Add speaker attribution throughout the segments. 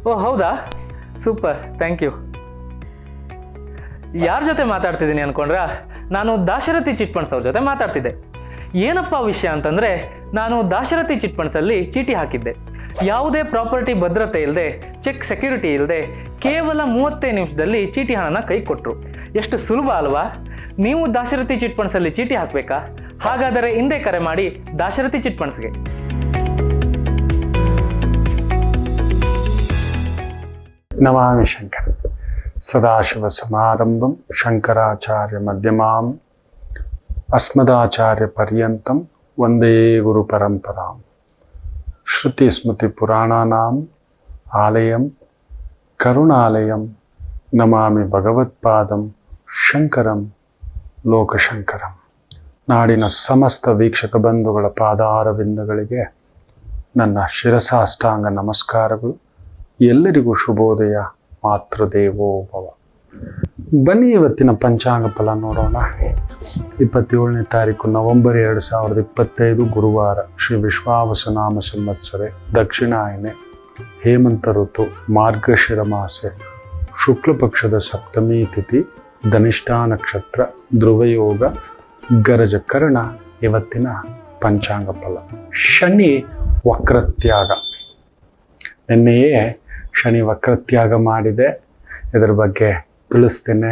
Speaker 1: ಓ ಹೌದಾ, super, thank you. ಯಾರ ಜೊತೆ ಮಾತಾಡ್ತಿದ್ದೀನಿ ಅನ್ಕೊಂಡ್ರಾ? ನಾನು ದಾಶರಥಿ ಚಿಟ್ ಫಂಡ್ಸ್ ಅವ್ರ ಜೊತೆ ಮಾತಾಡ್ತಿದ್ದೆ. ಏನಪ್ಪ ವಿಷಯ ಅಂತಂದರೆ, ನಾನು ದಾಶರಥಿ ಚಿಟ್ ಫಂಡ್ಸಲ್ಲಿ ಚೀಟಿ ಹಾಕಿದ್ದೆ. ಯಾವುದೇ ಪ್ರಾಪರ್ಟಿ ಭದ್ರತೆ ಇಲ್ಲದೆ, ಚೆಕ್ ಸೆಕ್ಯೂರಿಟಿ ಇಲ್ಲದೆ, ಕೇವಲ 35 ನಿಮಿಷದಲ್ಲಿ ಚೀಟಿ ಹಣನ ಕೈ ಕೊಟ್ಟರು. ಎಷ್ಟು ಸುಲಭ ಅಲ್ವಾ? ನೀವು ದಾಶರಥಿ ಚಿಟ್ ಫಂಡ್ಸಲ್ಲಿ ಚೀಟಿ ಹಾಕಬೇಕಾ? ಹಾಗಾದರೆ ಹಿಂದೆ ಕರೆ ಮಾಡಿ ದಾಶರಥಿ ಚಿಟ್ ಫಂಡ್ಸ್ಗೆ.
Speaker 2: ನಮಾಮಿ ಶಂಕರ. ಸದಾಶಿವ ಸಮಾರಂಭಂ ಶಂಕರಾಚಾರ್ಯ ಮಧ್ಯಮಾಂ ಅಸ್ಮದಾಚಾರ್ಯ ಪರ್ಯಂತಂ ವಂದೇ ಗುರು ಪರಂಪರಾಂ. ಶ್ರುತಿ ಸ್ಮೃತಿ ಪುರಾಣಾನಾಂ ಆಲಯಂ ಕರುಣಾಲಯಂ ನಮಾಮಿ ಭಗವತ್ಪಾದಂ ಶಂಕರಂ ಲೋಕಶಂಕರಂ. ನಾಡಿನ ಸಮಸ್ತ ವೀಕ್ಷಕ ಬಂಧುಗಳ ಪಾದಾರವಿಂದಗಳಿಗೆ ನನ್ನ ಶಿರಸಾಷ್ಟಾಂಗ ನಮಸ್ಕಾರಗಳು. ಎಲ್ಲರಿಗೂ ಶುಭೋದಯ. ಮಾತೃದೇವೋ ಭವ. ಬನ್ನಿ ಇವತ್ತಿನ ಪಂಚಾಂಗ ಫಲ ನೋಡೋಣ. 27ನೇ ತಾರೀಕು ನವೆಂಬರ್ 2025 ಗುರುವಾರ. ಶ್ರೀ ವಿಶ್ವಾವಸುನಾಮ ಸಂವತ್ಸರೆ, ದಕ್ಷಿಣಾಯನೆ, ಹೇಮಂತ ಋತು, ಮಾರ್ಗಶಿರ ಮಾಸೆ, ಶುಕ್ಲ ಪಕ್ಷದ ಸಪ್ತಮಿ ತಿಥಿ, ಧನಿಷ್ಠಾ ನಕ್ಷತ್ರ, ಧ್ರುವಯೋಗ, ಗರಜ ಕರ್ಣ. ಇವತ್ತಿನ ಪಂಚಾಂಗ ಫಲ. ಶನಿ ವಕ್ರತ್ಯಾಗ. ನಿನ್ನೆಯೇ ಶನಿ ವಕ್ರತ್ಯಾಗ ಮಾಡಿದೆ. ಇದರ ಬಗ್ಗೆ ತಿಳಿಸ್ತೇನೆ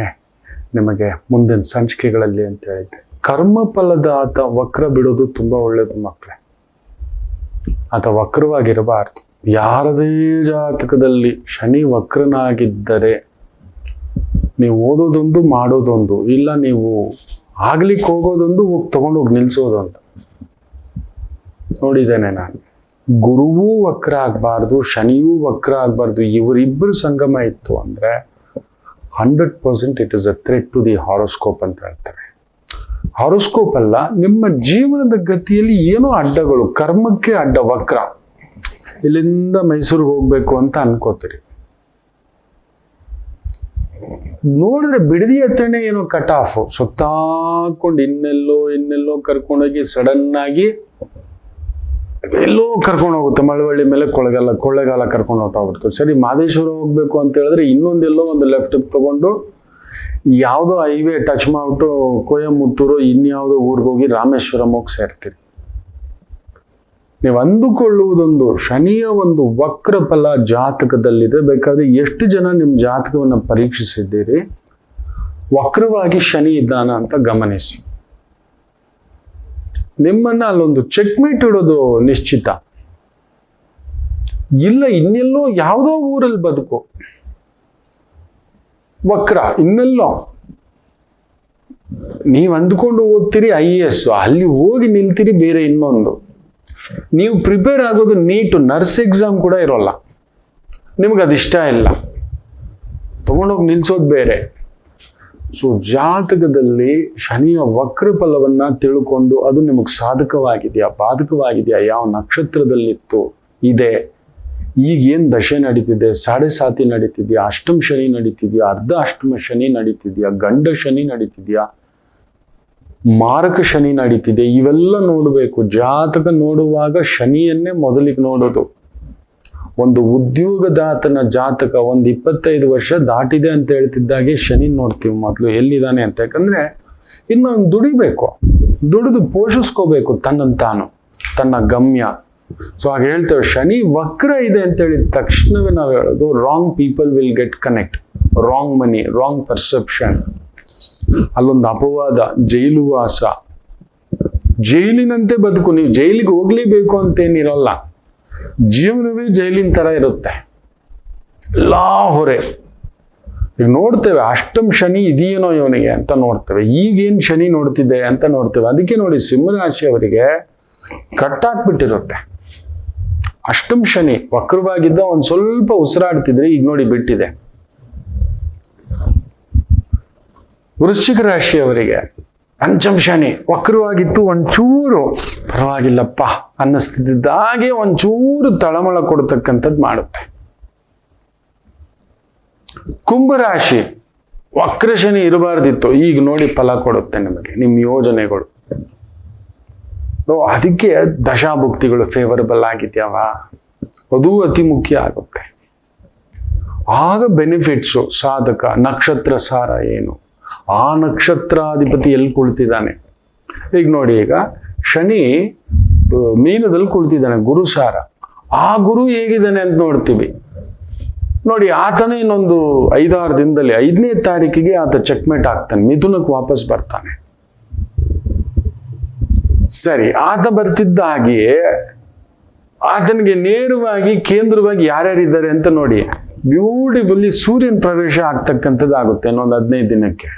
Speaker 2: ನಿಮಗೆ ಮುಂದಿನ ಸಂಚಿಕೆಗಳಲ್ಲಿ ಅಂತ ಹೇಳಿದ್ದೆ. ಕರ್ಮಫಲದ ಆತ ವಕ್ರ ಬಿಡೋದು ತುಂಬ ಒಳ್ಳೆಯದು ಮಕ್ಕಳೇ. ಆತ ವಕ್ರವಾಗಿರಬಾರ್ದು. ಯಾರದೇ ಜಾತಕದಲ್ಲಿ ಶನಿ ವಕ್ರನಾಗಿದ್ದರೆ ನೀವು ಓದೋದೊಂದು, ಮಾಡೋದೊಂದು, ಇಲ್ಲ ನೀವು ಆಗ್ಲಿಕ್ಕೆ ಹೋಗೋದೊಂದು, ತಗೊಂಡೋಗಿ ನಿಲ್ಲಿಸೋದೊಂದು ನೋಡಿದ್ದೇನೆ ನಾನು. ಗುರುವೂ ವಕ್ರ ಆಗಬಾರ್ದು, ಶನಿಯೂ ವಕ್ರ ಆಗಬಾರ್ದು. ಇವರಿಬ್ಬರು ಸಂಗಮ ಇತ್ತು ಅಂದರೆ 100% it is a threat to the horoscope ಅಂತ ಹೇಳ್ತಾರೆ. ಹಾರೋಸ್ಕೋಪ್ ಅಲ್ಲ, ನಿಮ್ಮ ಜೀವನದ ಗತಿಯಲ್ಲಿ ಏನೋ ಅಡ್ಡಗಳು, ಕರ್ಮಕ್ಕೆ ಅಡ್ಡ ವಕ್ರ. ಇಲ್ಲಿಂದ ಮೈಸೂರಿಗೆ ಹೋಗ್ಬೇಕು ಅಂತ ಅನ್ಕೋತೀರಿ, ನೋಡಿದ್ರೆ ಬಿಡದಿ ಹತ್ರನೇ ಏನೋ ಕಟ್ ಆಫ್, ಸುತ್ತಾಕೊಂಡು ಇನ್ನೆಲ್ಲೋ ಕರ್ಕೊಂಡೋಗಿ ಸಡನ್ ಆಗಿ ಎಲ್ಲೋ ಕರ್ಕೊಂಡು ಹೋಗುತ್ತೆ. ಮಳವಳ್ಳಿ ಮೇಲೆ ಕೊಳ್ಳೆಗಾಲ ಕರ್ಕೊಂಡು ಹೊಟ್ಟೋಗ್ಬಿಡ್ತು. ಸರಿ, ಮಾದೇಶ್ವರ ಹೋಗ್ಬೇಕು ಅಂತ ಹೇಳಿದ್ರೆ ಇನ್ನೊಂದೆಲ್ಲೋ ಒಂದು ಲೆಫ್ಟ್ ತಗೊಂಡು ಯಾವುದೋ ಹೈವೇ ಟಚ್ ಮಾಡ್ಬಿಟ್ಟು ಕೊಯಮತ್ತೂರು ಇನ್ಯಾವುದೋ ಊರಿಗೆ ಹೋಗಿ ರಾಮೇಶ್ವರಂ ಹೋಗಿ ಸೇರ್ತೀರಿ. ನೀವು ಅಂದುಕೊಳ್ಳುವುದೊಂದು ಶನಿಯ ಒಂದು ವಕ್ರ ಫಲ ಜಾತಕದಲ್ಲಿದೆ. ಬೇಕಾದ್ರೆ ಎಷ್ಟು ಜನ ನಿಮ್ಮ ಜಾತಕವನ್ನು ಪರೀಕ್ಷಿಸಿದ್ದೀರಿ, ವಕ್ರವಾಗಿ ಶನಿ ಇದ್ದಾನ ಅಂತ ಗಮನಿಸಿ. ನಿಮ್ಮನ್ನ ಅಲ್ಲೊಂದು ಚೆಕ್ಮೇಟ್ ಇಡೋದು ನಿಶ್ಚಿತ. ಇಲ್ಲ ಇನ್ನೆಲ್ಲೋ ಯಾವುದೋ ಊರಲ್ಲಿ ಬದುಕು, ವಕ್ರ ಇನ್ನೆಲ್ಲೋ ನೀವು ಅಂದ್ಕೊಂಡು ಓದ್ತೀರಿ IAS, ಅಲ್ಲಿ ಹೋಗಿ ನಿಲ್ತೀರಿ ಬೇರೆ ಇನ್ನೊಂದು. ನೀವು ಪ್ರಿಪೇರ್ ಆಗೋದು ನೀಟು, ನರ್ಸ್ ಎಕ್ಸಾಮ್ ಕೂಡ ಇರೋಲ್ಲ. ನಿಮ್ಗೆ ಅದಿಷ್ಟ ಇಲ್ಲ, ತಗೊಂಡೋಗಿ ನಿಲ್ಸೋದು ಬೇರೆ. ಸೊ ಜಾತಕದಲ್ಲಿ ಶನಿಯ ವಕ್ರ ಫಲವನ್ನ ತಿಳ್ಕೊಂಡು ಅದು ನಿಮಗೆ ಸಾಧಕವಾಗಿದೆಯಾ ಬಾಧಕವಾಗಿದೆಯಾ, ಯಾವ ನಕ್ಷತ್ರದಲ್ಲಿತ್ತು ಇದೆ, ಈಗೇನು ದಶೆ ನಡೀತಿದೆ, ಸಾಡೆ ಸಾತಿ ನಡೀತಿದ್ಯಾ, ಅಷ್ಟಮ ಶನಿ ನಡೀತಿದ್ಯಾ, ಅರ್ಧ ಅಷ್ಟಮ ಶನಿ ನಡೀತಿದ್ಯಾ, ಗಂಡ ಶನಿ ನಡೀತಿದ್ಯಾ, ಮಾರಕ ಶನಿ ನಡೀತಿದೆ, ಇವೆಲ್ಲ ನೋಡಬೇಕು. ಜಾತಕ ನೋಡುವಾಗ ಶನಿಯನ್ನೇ ಮೊದಲಿಗೆ ನೋಡೋದು. ಒಂದು ಉದ್ಯೋಗದಾತನ ಜಾತಕ ಒಂದು 25 ವರ್ಷ ದಾಟಿದೆ ಅಂತ ಹೇಳ್ತಿದ್ದಾಗೆ ಶನಿ ನೋಡ್ತೀವಿ ಮೊದಲು ಎಲ್ಲಿದ್ದಾನೆ ಅಂತ. ಯಾಕಂದ್ರೆ ಇನ್ನು ದುಡಿಬೇಕು, ದುಡಿದು ಪೋಷಿಸ್ಕೋಬೇಕು ತನ್ನಂತಾನು, ತನ್ನ ಗಮ್ಯ. ಸೊ ಹಾಗೆ ಹೇಳ್ತೇವೆ, ಶನಿ ವಕ್ರ ಇದೆ ಅಂತ ಹೇಳಿದ ತಕ್ಷಣವೇ ನಾವು ಹೇಳೋದು wrong people will get connect, wrong money, wrong perception. ಅಲ್ಲೊಂದು ಅಪವಾದ, ಜೈಲು ವಾಸ, ಜೈಲಿನಂತೆ ಬದುಕು. ನೀವು ಜೈಲಿಗೆ ಹೋಗ್ಲೇಬೇಕು ಅಂತೇನಿರಲ್ಲ, ಜೀವನವೇ ಜೈಲಿನ ತರ ಇರುತ್ತೆ, ಎಲ್ಲಾ ಹೊರೆ. ಈಗ ನೋಡ್ತೇವೆ ಅಷ್ಟಮ ಶನಿ ಇದೆಯೇನೋ ಇವನಿಗೆ ಅಂತ ನೋಡ್ತೇವೆ, ಈಗೇನು ಶನಿ ನೋಡ್ತಿದ್ದೆ ಅಂತ ನೋಡ್ತೇವೆ. ಅದಕ್ಕೆ ನೋಡಿ ಸಿಂಹರಾಶಿಯವರಿಗೆ ಕಟ್ಟಾಕ್ಬಿಟ್ಟಿರುತ್ತೆ. ಅಷ್ಟಮ ಶನಿ ವಕ್ರವಾಗಿದ್ದ ಒಂದ್ ಸ್ವಲ್ಪ ಉಸಿರಾಡ್ತಿದ್ರೆ ಈಗ ನೋಡಿ ಬಿಟ್ಟಿದೆ. ವೃಶ್ಚಿಕ ರಾಶಿಯವರಿಗೆ ಪಂಚಮ ಶನಿ ವಕ್ರವಾಗಿತ್ತು, ಒಂಚೂರು ಪರವಾಗಿಲ್ಲಪ್ಪ ಅನ್ನಿಸ್ತಿದ್ದಾಗೆ ಒಂಚೂರು ತಳಮಳ ಕೊಡ್ತಕ್ಕಂಥದ್ದು ಮಾಡುತ್ತೆ. ಕುಂಭರಾಶಿ ವಕ್ರ ಶನಿ ಇರಬಾರ್ದಿತ್ತು, ಈಗ ನೋಡಿ ಫಲ ಕೊಡುತ್ತೆ ನಿಮಗೆ, ನಿಮ್ಮ ಯೋಜನೆಗಳು. ಅದಕ್ಕೆ ದಶಾಭುಕ್ತಿಗಳು ಫೇವರಬಲ್ ಆಗಿದ್ಯಾವ, ಅದು ಅತಿ ಮುಖ್ಯ ಆಗುತ್ತೆ. ಆಗ ಬೆನಿಫಿಟ್ಸು ಸಾಧಕ. ನಕ್ಷತ್ರ ಸಾರ ಏನು, ಆ ನಕ್ಷತ್ರಾಧಿಪತಿ ಎಲ್ಲಿ ಕುಳಿತಿದ್ದಾನೆ. ಈಗ ನೋಡಿ, ಈಗ ಶನಿ ಮೀನದಲ್ಲಿ ಕುಳಿತಿದ್ದಾನೆ, ಗುರು ಸಾರ. ಆ ಗುರು ಹೇಗಿದ್ದಾನೆ ಅಂತ ನೋಡ್ತೀವಿ. ನೋಡಿ, ಆತನೇ ಇನ್ನೊಂದು 5-6 ದಿನದಲ್ಲಿ 5ನೇ ತಾರೀಕಿಗೆ ಆತ ಚೆಕ್ಮೇಟ್ ಆಗ್ತಾನೆ, ಮಿಥುನಕ್ಕೆ ವಾಪಸ್ ಬರ್ತಾನೆ. ಸರಿ, ಆತ ಬರ್ತಿದ್ದ ಹಾಗೆಯೇ ಆತನಿಗೆ ನೇರವಾಗಿ ಕೇಂದ್ರವಾಗಿ ಯಾರ್ಯಾರಿದ್ದಾರೆ ಅಂತ ನೋಡಿ, ಬ್ಯೂಟಿಫುಲ್ಲಿ ಸೂರ್ಯನ ಪ್ರವೇಶ ಆಗ್ತಕ್ಕಂಥದ್ದಾಗುತ್ತೆ ಇನ್ನೊಂದು 15 ದಿನಕ್ಕೆ.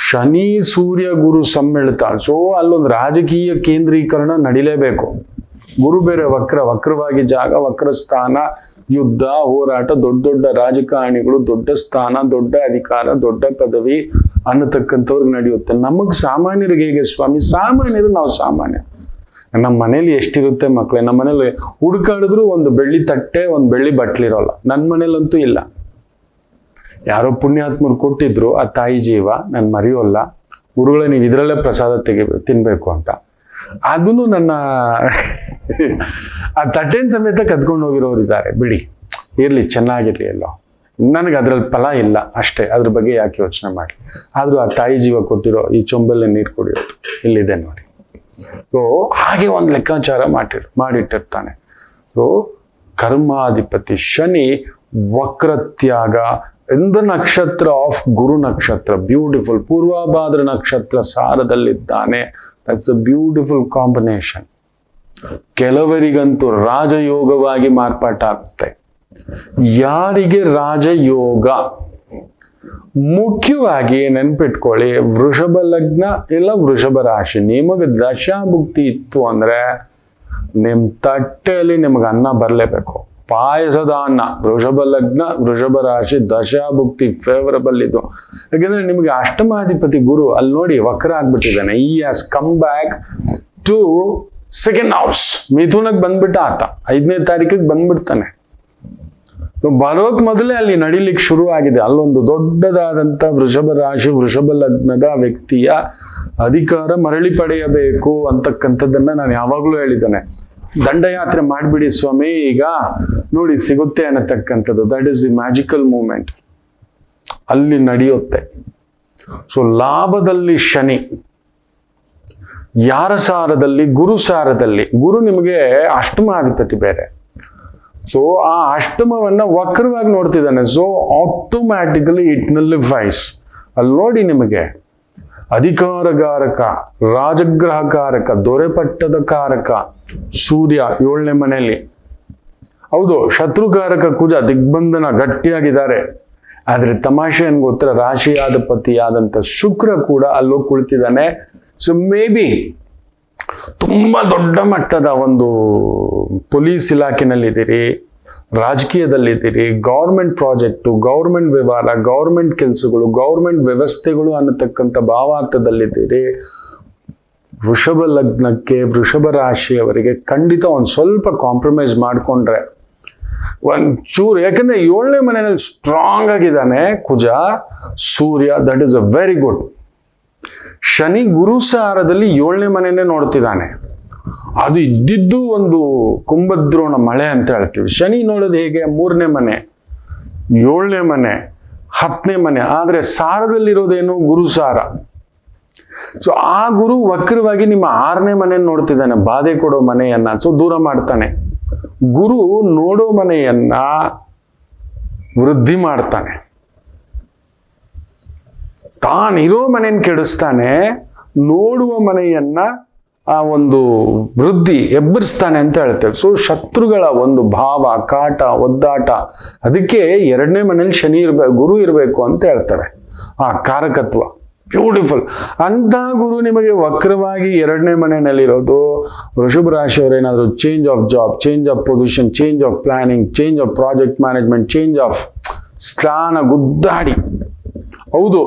Speaker 2: ಶನಿ ಸೂರ್ಯ ಗುರು ಸಮ್ಮಿಳಿತ. ಸೊ ಅಲ್ಲೊಂದು ರಾಜಕೀಯ ಕೇಂದ್ರೀಕರಣ ನಡಿಲೇಬೇಕು. ಗುರು ಬೇರೆ ವಕ್ರವಾಗಿ ಜಾಗ, ವಕ್ರ ಸ್ಥಾನ, ಯುದ್ಧ, ಹೋರಾಟ, ದೊಡ್ಡ ದೊಡ್ಡ ರಾಜಕಾರಣಿಗಳು, ದೊಡ್ಡ ಸ್ಥಾನ, ದೊಡ್ಡ ಅಧಿಕಾರ, ದೊಡ್ಡ ಪದವಿ ಅನ್ನತಕ್ಕಂಥವ್ರಿಗೆ ನಡೆಯುತ್ತೆ. ನಮಗೆ ಸಾಮಾನ್ಯರಿಗೆ ಹೇಗೆ ಸ್ವಾಮಿ? ಸಾಮಾನ್ಯರು ನಾವು ಸಾಮಾನ್ಯ. ನಮ್ಮ ಮನೇಲಿ ಎಷ್ಟಿರುತ್ತೆ ಮಕ್ಕಳೇ, ನಮ್ಮ ಮನೇಲಿ ಹುಡುಕಾಡಿದ್ರು ಒಂದು ಬೆಳ್ಳಿ ತಟ್ಟೆ, ಒಂದು ಬೆಳ್ಳಿ ಬಟ್ಲಿರೋಲ್ಲ. ನನ್ನ ಮನೇಲಂತೂ ಇಲ್ಲ. ಯಾರೋ ಪುಣ್ಯಾತ್ಮರು ಕೊಟ್ಟಿದ್ರು, ಆ ತಾಯಿ ಜೀವ ನಾನು ಮರೆಯೋಲ್ಲ, ಗುರುಗಳೇ ನೀವು ಇದರಲ್ಲೇ ಪ್ರಸಾದ ತಿನ್ಬೇಕು ಅಂತ. ಅದನ್ನು ನನ್ನ ಆ ತಟ್ಟೆನ ಸಮೇತ ಕದ್ಕೊಂಡು ಹೋಗಿರೋರು ಇದ್ದಾರೆ. ಬಿಡಿ, ಇರ್ಲಿ, ಚೆನ್ನಾಗಿರ್ಲಿ. ಎಲ್ಲೋ ನನಗೆ ಅದ್ರಲ್ಲಿ ಫಲ ಇಲ್ಲ ಅಷ್ಟೇ, ಅದ್ರ ಬಗ್ಗೆ ಯಾಕೆ ಯೋಚನೆ ಮಾಡಿ. ಆದ್ರೂ ಆ ತಾಯಿ ಜೀವ ಕೊಟ್ಟಿರೋ ಈ ಚೊಂಬಲ್ಲೇ ನೀರು ಕುಡಿಯೋದು ಇಲ್ಲಿದೆ ನೋಡಿ. ಸೊ ಹಾಗೆ ಒಂದು ಲೆಕ್ಕಾಚಾರ ಮಾಡಿಟ್ಟಿರ್ತಾನೆ. ಸೊ ಕರ್ಮಾಧಿಪತಿ ಶನಿ ವಕ್ರತ್ಯಾಗ in the nakshatra of Guru nakshatra, beautiful. ಪೂರ್ವಭಾದ್ರ ನಕ್ಷತ್ರ ಸಾರದಲ್ಲಿದ್ದಾನೆ. That's a beautiful combination. ಕೆಲವರಿಗಂತೂ ರಾಜಯೋಗವಾಗಿ ಮಾರ್ಪಾಟಾಗುತ್ತೆ. ಯಾರಿಗೆ ರಾಜಯೋಗ? ಮುಖ್ಯವಾಗಿ ನೆನ್ಪಿಟ್ಕೊಳ್ಳಿ, ವೃಷಭ ಲಗ್ನ ಇಲ್ಲ ವೃಷಭ ರಾಶಿ. ನಿಮಗೆ ದಶಾಭುಕ್ತಿ ಇತ್ತು ಅಂದ್ರೆ ನಿಮ್ ತಟ್ಟೆಯಲ್ಲಿ ನಿಮಗೆ ಅನ್ನ ಬರಲೇಬೇಕು, ಪಾಯಸದ ಅನ್ನ. ವೃಷಭ ಲಗ್ನ ವೃಷಭ ರಾಶಿ ದಶಾಭುಕ್ತಿ ಫೇವರಬಲ್ ಇದು. ಯಾಕೆಂದ್ರೆ ನಿಮಗೆ ಅಷ್ಟಮಾಧಿಪತಿ ಗುರು ಅಲ್ಲಿ ನೋಡಿ ವಕ್ರ ಆಗ್ಬಿಟ್ಟಿದ್ದಾನೆ. He has come back to second house. ಮಿಥುನಕ್ಕೆ ಬಂದ್ಬಿಟ್ಟ ಆತ, 5ನೇ ತಾರೀಕಿಗೆ ಬಂದ್ಬಿಡ್ತಾನೆ. ಸೊ ಬರೋಕ್ ಮೊದಲೇ ಅಲ್ಲಿ ನಡಿಲಿಕ್ಕೆ ಶುರು ಆಗಿದೆ. ಅಲ್ಲೊಂದು ದೊಡ್ಡದಾದಂಥ ವೃಷಭ ರಾಶಿ ವೃಷಭ ಲಗ್ನದ ವ್ಯಕ್ತಿಯ ಅಧಿಕಾರ ಮರಳಿ ಪಡೆಯಬೇಕು ಅಂತಕ್ಕಂಥದ್ದನ್ನ ನಾನು ಯಾವಾಗಲೂ ಹೇಳಿದ್ದೇನೆ. ದಂಡಯಾತ್ರೆ ಮಾಡಿಬಿಡಿ ಸ್ವಾಮಿ, ಈಗ ನೋಡಿ ಸಿಗುತ್ತೆ ಅನ್ನತಕ್ಕಂಥದ್ದು. That is the magical moment ಅಲ್ಲಿ ನಡೆಯುತ್ತೆ. ಸೊ ಲಾಭದಲ್ಲಿ ಶನಿ, ಯಾರ ಸಾರದಲ್ಲಿ? ಗುರು ಸಾರದಲ್ಲಿ. ಗುರು ನಿಮಗೆ ಅಷ್ಟಮಾಧಿಪತಿ ಬೇರೆ. ಸೊ ಆ ಅಷ್ಟಮವನ್ನ ವಕ್ರವಾಗಿ ನೋಡ್ತಿದ್ದಾನೆ. So automatically it nullifies. ಅಲ್ಲಿ ನೋಡಿ ನಿಮಗೆ ಅಧಿಕಾರಗಾರಕ, ರಾಜಗ್ರಹಕಾರಕ, ದೊರೆಪಟ್ಟದ ಕಾರಕ ಸೂರ್ಯ 7ನೇ ಮನೆಯಲ್ಲಿ. ಹೌದು, ಶತ್ರುಕಾರಕ ಕುಜ, ದಿಗ್ಬಂಧನ, ಗಟ್ಟಿಯಾಗಿದ್ದಾರೆ. ಆದ್ರೆ ತಮಾಷೆ ಏನ್ ಗೊತ್ತರ, ರಾಶಿಯಾಧಿಪತಿಯಾದಂಥ ಶುಕ್ರ ಕೂಡ ಅಲ್ಲೋಗಿ ಕುಳಿತಿದ್ದಾನೆ. ಸೊ ಮೇ ಬಿ ತುಂಬಾ ದೊಡ್ಡ ಮಟ್ಟದ ಒಂದು ಪೊಲೀಸ್ ಇಲಾಖೆನಲ್ಲಿದ್ದೀರಿ, ರಾಜಕೀಯದಲ್ಲಿದ್ದೀರಿ, ಗೌರ್ಮೆಂಟ್ ಪ್ರಾಜೆಕ್ಟು, ಗೌರ್ಮೆಂಟ್ ವ್ಯವಹಾರ, ಗೌರ್ಮೆಂಟ್ ಕೆಲಸಗಳು, ಗೌರ್ಮೆಂಟ್ ವ್ಯವಸ್ಥೆಗಳು ಅನ್ನತಕ್ಕಂಥ ಭಾವಾರ್ಥದಲ್ಲಿದ್ದೀರಿ. ವೃಷಭ ಲಗ್ನಕ್ಕೆ ವೃಷಭ ರಾಶಿಯವರಿಗೆ ಖಂಡಿತ ಒಂದು ಸ್ವಲ್ಪ ಕಾಂಪ್ರಮೈಸ್ ಮಾಡಿಕೊಂಡ್ರೆ ಒಂಚೂರು, ಯಾಕಂದ್ರೆ 7ನೇ ಮನೆಯಲ್ಲಿ ಸ್ಟ್ರಾಂಗ್ ಆಗಿದ್ದಾನೆ Kuja, Surya. That is a very good. Shani Guru ಸಾರದಲ್ಲಿ 7ನೇ ಮನೆಯನ್ನೇ ನೋಡ್ತಿದ್ದಾನೆ. ಅದು ಇದ್ದಿದ್ದು ಒಂದು ಕುಂಭದ್ರೋಣ ಮಳೆ ಅಂತ ಹೇಳ್ತೀವಿ. ಶನಿ ನೋಡೋದು ಹೇಗೆ? 3ನೇ ಮನೆ, 7ನೇ ಮನೆ, 10ನೇ ಮನೆ. ಆದ್ರೆ ಸಾರದಲ್ಲಿರೋದೇನು? ಗುರು ಸಾರ. ಸೊ ಆ ಗುರು ವಕ್ರವಾಗಿ ನಿಮ್ಮ 6ನೇ ಮನೆಯನ್ನು ನೋಡ್ತಿದ್ದಾನೆ, ಬಾಧೆ ಕೊಡೋ ಮನೆಯನ್ನ. ಸೊ ದೂರ ಮಾಡ್ತಾನೆ. ಗುರು ನೋಡೋ ಮನೆಯನ್ನ ವೃದ್ಧಿ ಮಾಡ್ತಾನೆ, ತಾನಿರೋ ಮನೆಯನ್ನು ಕೆಡಿಸ್ತಾನೆ, ನೋಡುವ ಮನೆಯನ್ನ ಆ ಒಂದು ವೃದ್ಧಿ ಎಬ್ಬರಿಸ್ತಾನೆ ಅಂತ ಹೇಳ್ತೇವೆ. ಸೊ ಶತ್ರುಗಳ ಒಂದು ಭಾವ, ಕಾಟ, ಒದ್ದಾಟ. ಅದಕ್ಕೆ 2ನೇ ಮನೇಲಿ ಶನಿ ಇರಬೇಕು, ಗುರು ಇರಬೇಕು ಅಂತ ಹೇಳ್ತಾರೆ. ಆ ಕಾರಕತ್ವ ಬ್ಯೂಟಿಫುಲ್. ಅಂತ ಗುರು ನಿಮಗೆ ವಕ್ರವಾಗಿ 2ನೇ ಮನೆಯಲ್ಲಿರೋದು, ವೃಷಭ ರಾಶಿಯವರೇನಾದರೂ change of job, change of position, change of planning, change of project management, change of ಸ್ಥಾನ, ಗುದ್ದಾಡಿ. ಹೌದು,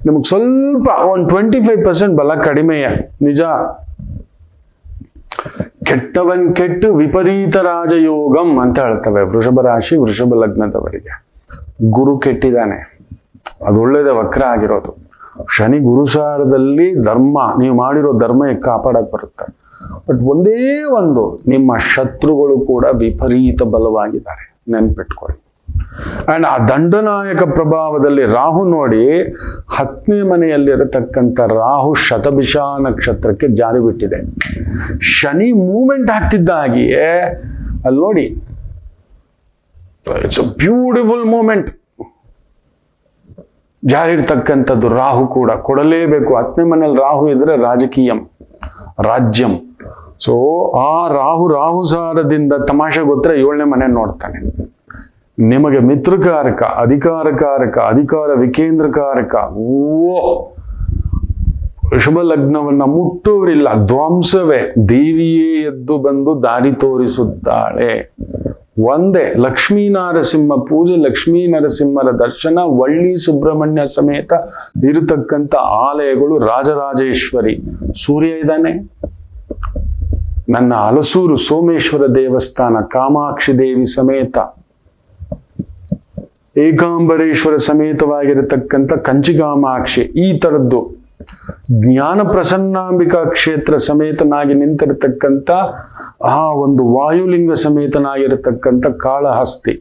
Speaker 2: ನಿಮಗೆ ಸ್ವಲ್ಪ ಒಂದು 25% ಬಲ ಕಡಿಮೆಯೇ ನಿಜ. ಕೆಟ್ಟವನ್ ಕೆಟ್ಟು ವಿಪರೀತ ರಾಜಯೋಗಂ ಅಂತ ಹೇಳ್ತವೆ ವೃಷಭ ರಾಶಿ ವೃಷಭ ಲಗ್ನದವರಿಗೆ. ಗುರು ಕೆಟ್ಟಿದ್ದಾನೆ, ಅದು ಒಳ್ಳೇದೇ, ವಕ್ರ ಆಗಿರೋದು. ಶನಿ ಗುರುಸಾರದಲ್ಲಿ ಧರ್ಮ, ನೀವು ಮಾಡಿರೋ ಧರ್ಮ ಕಾಪಾಡಕ್ ಬರುತ್ತೆ. ಬಟ್ ಒಂದೇ ಒಂದು, ನಿಮ್ಮ ಶತ್ರುಗಳು ಕೂಡ ವಿಪರೀತ ಬಲವಾಗಿದ್ದಾರೆ, ನೆನ್ಪಿಟ್ಕೊಳ್ಳಿ. ಅಂಡ್ ಆ ದಂಡನಾಯಕ ಪ್ರಭಾವದಲ್ಲಿ ರಾಹು ನೋಡಿ 10ನೇ ಮನೆಯಲ್ಲಿರತಕ್ಕಂಥ ರಾಹು ಶತಭಿಷ ನಕ್ಷತ್ರಕ್ಕೆ ಜಾರಿ ಬಿಟ್ಟಿದೆ. ಶನಿ ಮೂವ್ಮೆಂಟ್ ಆಗ್ತಿದ್ದಾಗಿಯೇ ಅಲ್ಲಿ ನೋಡಿ, ಇಟ್ಸ್ ಅ ಬ್ಯೂಟಿಫುಲ್ ಮೂಮೆಂಟ್. ಜಾರಿ ಇರ್ತಕ್ಕಂಥದ್ದು ರಾಹು ಕೂಡ ಕೊಡಲೇಬೇಕು. 10ನೇ ಮನೆಯಲ್ಲಿ ರಾಹು ಇದ್ರೆ ರಾಜಕೀಯಂ, ರಾಜ್ಯಂ. ಸೊ ಆ ರಾಹು ಸಾರದಿಂದ ತಮಾಷೆ ಗೊತ್ತರೆ 7ನೇ ಮನೆ ನೋಡ್ತಾನೆ. ನಿಮಗೆ ಮಿತ್ರಕಾರಕ, ಅಧಿಕಾರಕಾರಕ, ಅಧಿಕಾರ ವಿಕೇಂದ್ರಕಾರಕ. ಶುಭ ಲಗ್ನವನ್ನ ಮುಟ್ಟುವರಿಲ್ಲ, ಧ್ವಂಸವೇ. ದೇವಿಯೇ ಎದ್ದು ಬಂದು ದಾರಿ ತೋರಿಸುತ್ತಾಳೆ. ಒಂದೇ ಲಕ್ಷ್ಮೀ ನರಸಿಂಹ ಪೂಜೆ, ಲಕ್ಷ್ಮೀ ನರಸಿಂಹರ ದರ್ಶನ, ವಳ್ಳಿ ಸುಬ್ರಹ್ಮಣ್ಯ ಸಮೇತ ಇರತಕ್ಕಂಥ ಆಲಯಗಳು. ರಾಜರಾಜೇಶ್ವರಿ ಸೂರ್ಯ ಇದ್ದಾನೆ. ನನ್ನ ಹಲಸೂರು ಸೋಮೇಶ್ವರ ದೇವಸ್ಥಾನ, ಕಾಮಾಕ್ಷಿ ದೇವಿ ಸಮೇತ, ಏಕಾಂಬರೇಶ್ವರ ಸಮೇತವಾಗಿರತಕ್ಕಂಥ ಕಂಚಿಕಾಮಾಕ್ಷಿ, ಈ ತರದ್ದು ಜ್ಞಾನ ಪ್ರಸನ್ನಾಂಬಿಕಾ ಕ್ಷೇತ್ರ ಸಮೇತನಾಗಿ ನಿಂತಿರತಕ್ಕಂಥ ಆ ಒಂದು ವಾಯುಲಿಂಗ ಸಮೇತನಾಗಿರತಕ್ಕಂಥ ಕಾಳಹಸ್ತಿ,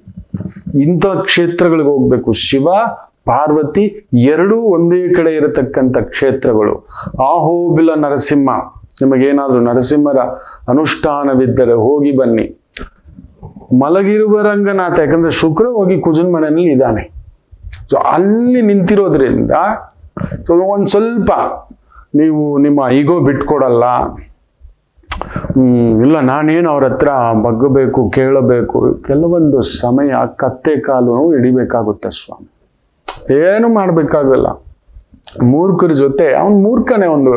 Speaker 2: ಇಂಥ ಕ್ಷೇತ್ರಗಳಿಗೆ ಹೋಗ್ಬೇಕು. ಶಿವ ಪಾರ್ವತಿ ಎರಡೂ ಒಂದೇ ಕಡೆ ಇರತಕ್ಕಂಥ ಕ್ಷೇತ್ರಗಳು. ಆಹೋಬಿಲ ನರಸಿಂಹ, ನಿಮಗೇನಾದ್ರೂ ನರಸಿಂಹರ ಅನುಷ್ಠಾನವಿದ್ದರೆ ಹೋಗಿ ಬನ್ನಿ. ಮಲಗಿರುವ ರಂಗನಾಥ, ಯಾಕಂದ್ರೆ ಶುಕ್ರ ಹೋಗಿ ಕುಜನ್ ಮನೆಯಲ್ಲಿ ಇದ್ದಾನೆ. ಸೊ ಅಲ್ಲಿ ನಿಂತಿರೋದ್ರಿಂದ ಸೊ ಒಂದ್ ಸ್ವಲ್ಪ ನೀವು ನಿಮ್ಮ ಈಗೋ ಬಿಟ್ಕೊಡಲ್ಲ. ಇಲ್ಲ ನಾನೇನು ಅವ್ರ ಹತ್ರ ಬಗ್ಗಬೇಕು, ಕೇಳಬೇಕು. ಕೆಲವೊಂದು ಸಮಯ ಕತ್ತೆ ಕಾಲು ಹಿಡಿಬೇಕಾಗುತ್ತೆ ಸ್ವಾಮಿ, ಏನು ಮಾಡ್ಬೇಕಾಗಲ್ಲ. ಮೂರ್ಖರ ಜೊತೆ ಅವನ್ ಮೂರ್ಖನೇ. ಒಂದು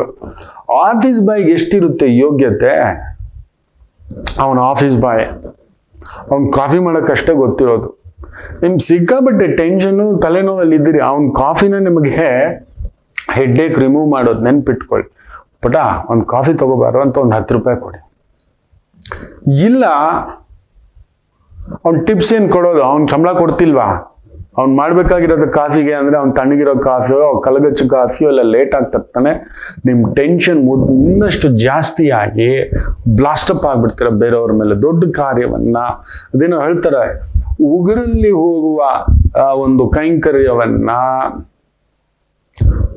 Speaker 2: ಆಫೀಸ್ ಬಾಯ್ಗೆ ಎಷ್ಟಿರುತ್ತೆ ಯೋಗ್ಯತೆ? ಅವನ ಆಫೀಸ್ ಬಾಯ್, ಅವ್ನ್ ಕಾಫಿ ಮಾಡೋಕ್ಕಷ್ಟೇ ಗೊತ್ತಿರೋದು. ನಿಮ್ಗೆ ಸಿಕ್ಕಾಬಟ್ಟೆ ಟೆನ್ಷನ್ನು, ತಲೆನೋವಲ್ಲಿ ಇದ್ದೀರಿ, ಅವ್ನ ಕಾಫಿನ ನಿಮಗೆ ಹೆಡ್ಡೇಕ್ ರಿಮೂವ್ ಮಾಡೋದು ನೆನ್ಪಿಟ್ಕೊಳ್ಳಿ. ಪುಟ ಒಂದು ಕಾಫಿ ತಗೋಬಾರೋ ಅಂತ ಒಂದು 10 ರೂಪಾಯಿ ಕೊಡಿ. ಇಲ್ಲ ಅವ್ನ ಟಿಪ್ಸ್ ಏನು ಕೊಡೋದು? ಅವ್ನ ಸಂಬಳ ಕೊಡ್ತಿಲ್ವಾ? ಅವ್ನು ಮಾಡ್ಬೇಕಾಗಿರೋದು ಕಾಫಿಗೆ ಅಂದ್ರೆ ಅವ್ನು ತಣ್ಣಗಿರೋ ಕಾಫಿಯೋ, ಕಲಗಚ್ಚು ಕಾಫಿಯೋ ಎಲ್ಲ ಲೇಟ್ ಆಗ್ತಿರ್ತಾನೆ. ನಿಮ್ಮ ಟೆನ್ಷನ್ ಇನ್ನಷ್ಟು ಜಾಸ್ತಿ ಆಗಿ ಬ್ಲಾಸ್ಟಪ್ ಆಗ್ಬಿಡ್ತೀರ ಬೇರೆಯವ್ರ ಮೇಲೆ. ದೊಡ್ಡ ಕಾರ್ಯವನ್ನ, ಅದೇನೋ ಹೇಳ್ತಾರೆ, ಉಗುರಲ್ಲಿ ಹೋಗುವ ಒಂದು ಕೈಂಕರ್ಯವನ್ನ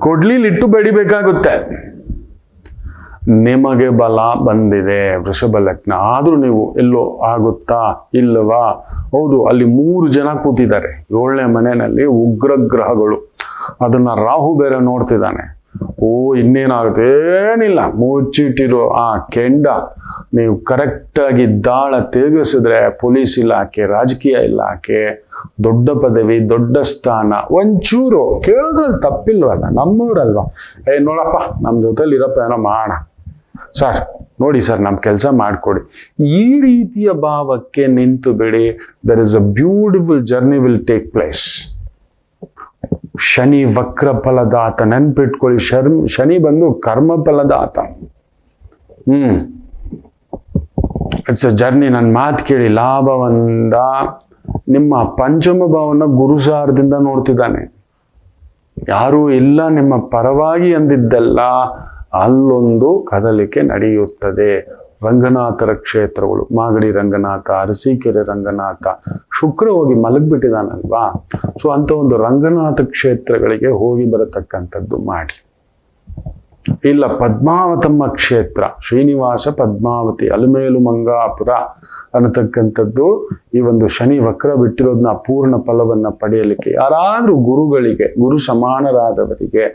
Speaker 2: ಕೊಡ್ಲಿಲಿಟ್ಟು ಬೆಡಿಬೇಕಾಗುತ್ತೆ. ನಿಮಗೆ ಬಲ ಬಂದಿದೆ ವೃಷಭ ಲಗ್ನ, ಆದ್ರೂ ನೀವು ಎಲ್ಲೋ ಆಗುತ್ತಾ ಇಲ್ಲವಾ? ಹೌದು, ಅಲ್ಲಿ 3 ಜನ ಕೂತಿದ್ದಾರೆ 7ನೇ ಮನೆಯಲ್ಲಿ, ಉಗ್ರ ಗ್ರಹಗಳು. ಅದನ್ನ ರಾಹು ಬೇರೆ ನೋಡ್ತಿದ್ದಾನೆ. ಇನ್ನೇನಾಗುತ್ತೆ? ಏನಿಲ್ಲ, ಮುಚ್ಚಿಟ್ಟಿರೋ ಆ ಕೆಂಡ ನೀವು ಕರೆಕ್ಟಾಗಿ ದಾಳ ತಿರುಗಿಸಿದ್ರೆ ಪೊಲೀಸ್ ಇಲಾಖೆ, ರಾಜಕೀಯ ಇಲಾಖೆ, ದೊಡ್ಡ ಪದವಿ, ದೊಡ್ಡ ಸ್ಥಾನ, ಒಂಚೂರು ಕೇಳೋದ್ರಲ್ಲಿ ತಪ್ಪಿಲ್ವಲ್ಲ, ನಮ್ಮವ್ರಲ್ವಾ? ನೋಡಪ್ಪ ನಮ್ಮ ಜೊತೆಲಿ ಇರಪ್ಪ, ಏನೋ ಮಾಡೋಣ ಸರ್, ನೋಡಿ ಸರ್ ನಮ್ಮ ಕೆಲಸ ಮಾಡಿಕೊಡಿ. ಈ ರೀತಿಯ ಭಾವಕ್ಕೆ ನಿಂತು ಬಿಡಿ. There is a beautiful journey will take place. Shani ವಕ್ರ ಫಲದಾತ, ನೆನ್ಪಿಟ್ಕೊಳ್ಳಿ. ಶನಿ ಬಂದು ಕರ್ಮ ಫಲದಾತ. It's a journey. ನನ್ನ ಮಾತು ಕೇಳಿ. ಲಾಭವಂದ ನಿಮ್ಮ ಪಂಚಮ ಭಾವನ ಗುರುಸಾರದಿಂದ ನೋಡ್ತಿದ್ದಾನೆ. ಯಾರೂ ಇಲ್ಲ ನಿಮ್ಮ ಪರವಾಗಿ ಅಂದಿದ್ದಲ್ಲ, ಅಲ್ಲೊಂದು ಕದಲಿಕೆ ನಡೆಯುತ್ತದೆ. ರಂಗನಾಥರ ಕ್ಷೇತ್ರಗಳು, ಮಾಗಡಿ ರಂಗನಾಥ, ಅರಸೀಕೆರೆ ರಂಗನಾಥ, ಶುಕ್ರ ಹೋಗಿ ಮಲಗ್ಬಿಟ್ಟಿದಾನಲ್ವಾ? ಸೊ ಅಂತ ಒಂದು ರಂಗನಾಥ ಕ್ಷೇತ್ರಗಳಿಗೆ ಹೋಗಿ ಬರತಕ್ಕಂಥದ್ದು ಮಾಡಿ. ಇಲ್ಲ ಪದ್ಮಾವತಮ್ಮ ಕ್ಷೇತ್ರ, ಶ್ರೀನಿವಾಸ ಪದ್ಮಾವತಿ, ಅಲಮೇಲು ಮಂಗಾಪುರ ಅನ್ನತಕ್ಕಂಥದ್ದು, ಈ ಒಂದು ಶನಿ ವಕ್ರ ಬಿಟ್ಟಿರೋದನ್ನ ಪೂರ್ಣ ಫಲವನ್ನ ಪಡೆಯಲಿಕ್ಕೆ ಯಾರಾದ್ರೂ ಗುರುಗಳಿಗೆ, ಗುರು ಸಮಾನರಾದವರಿಗೆ,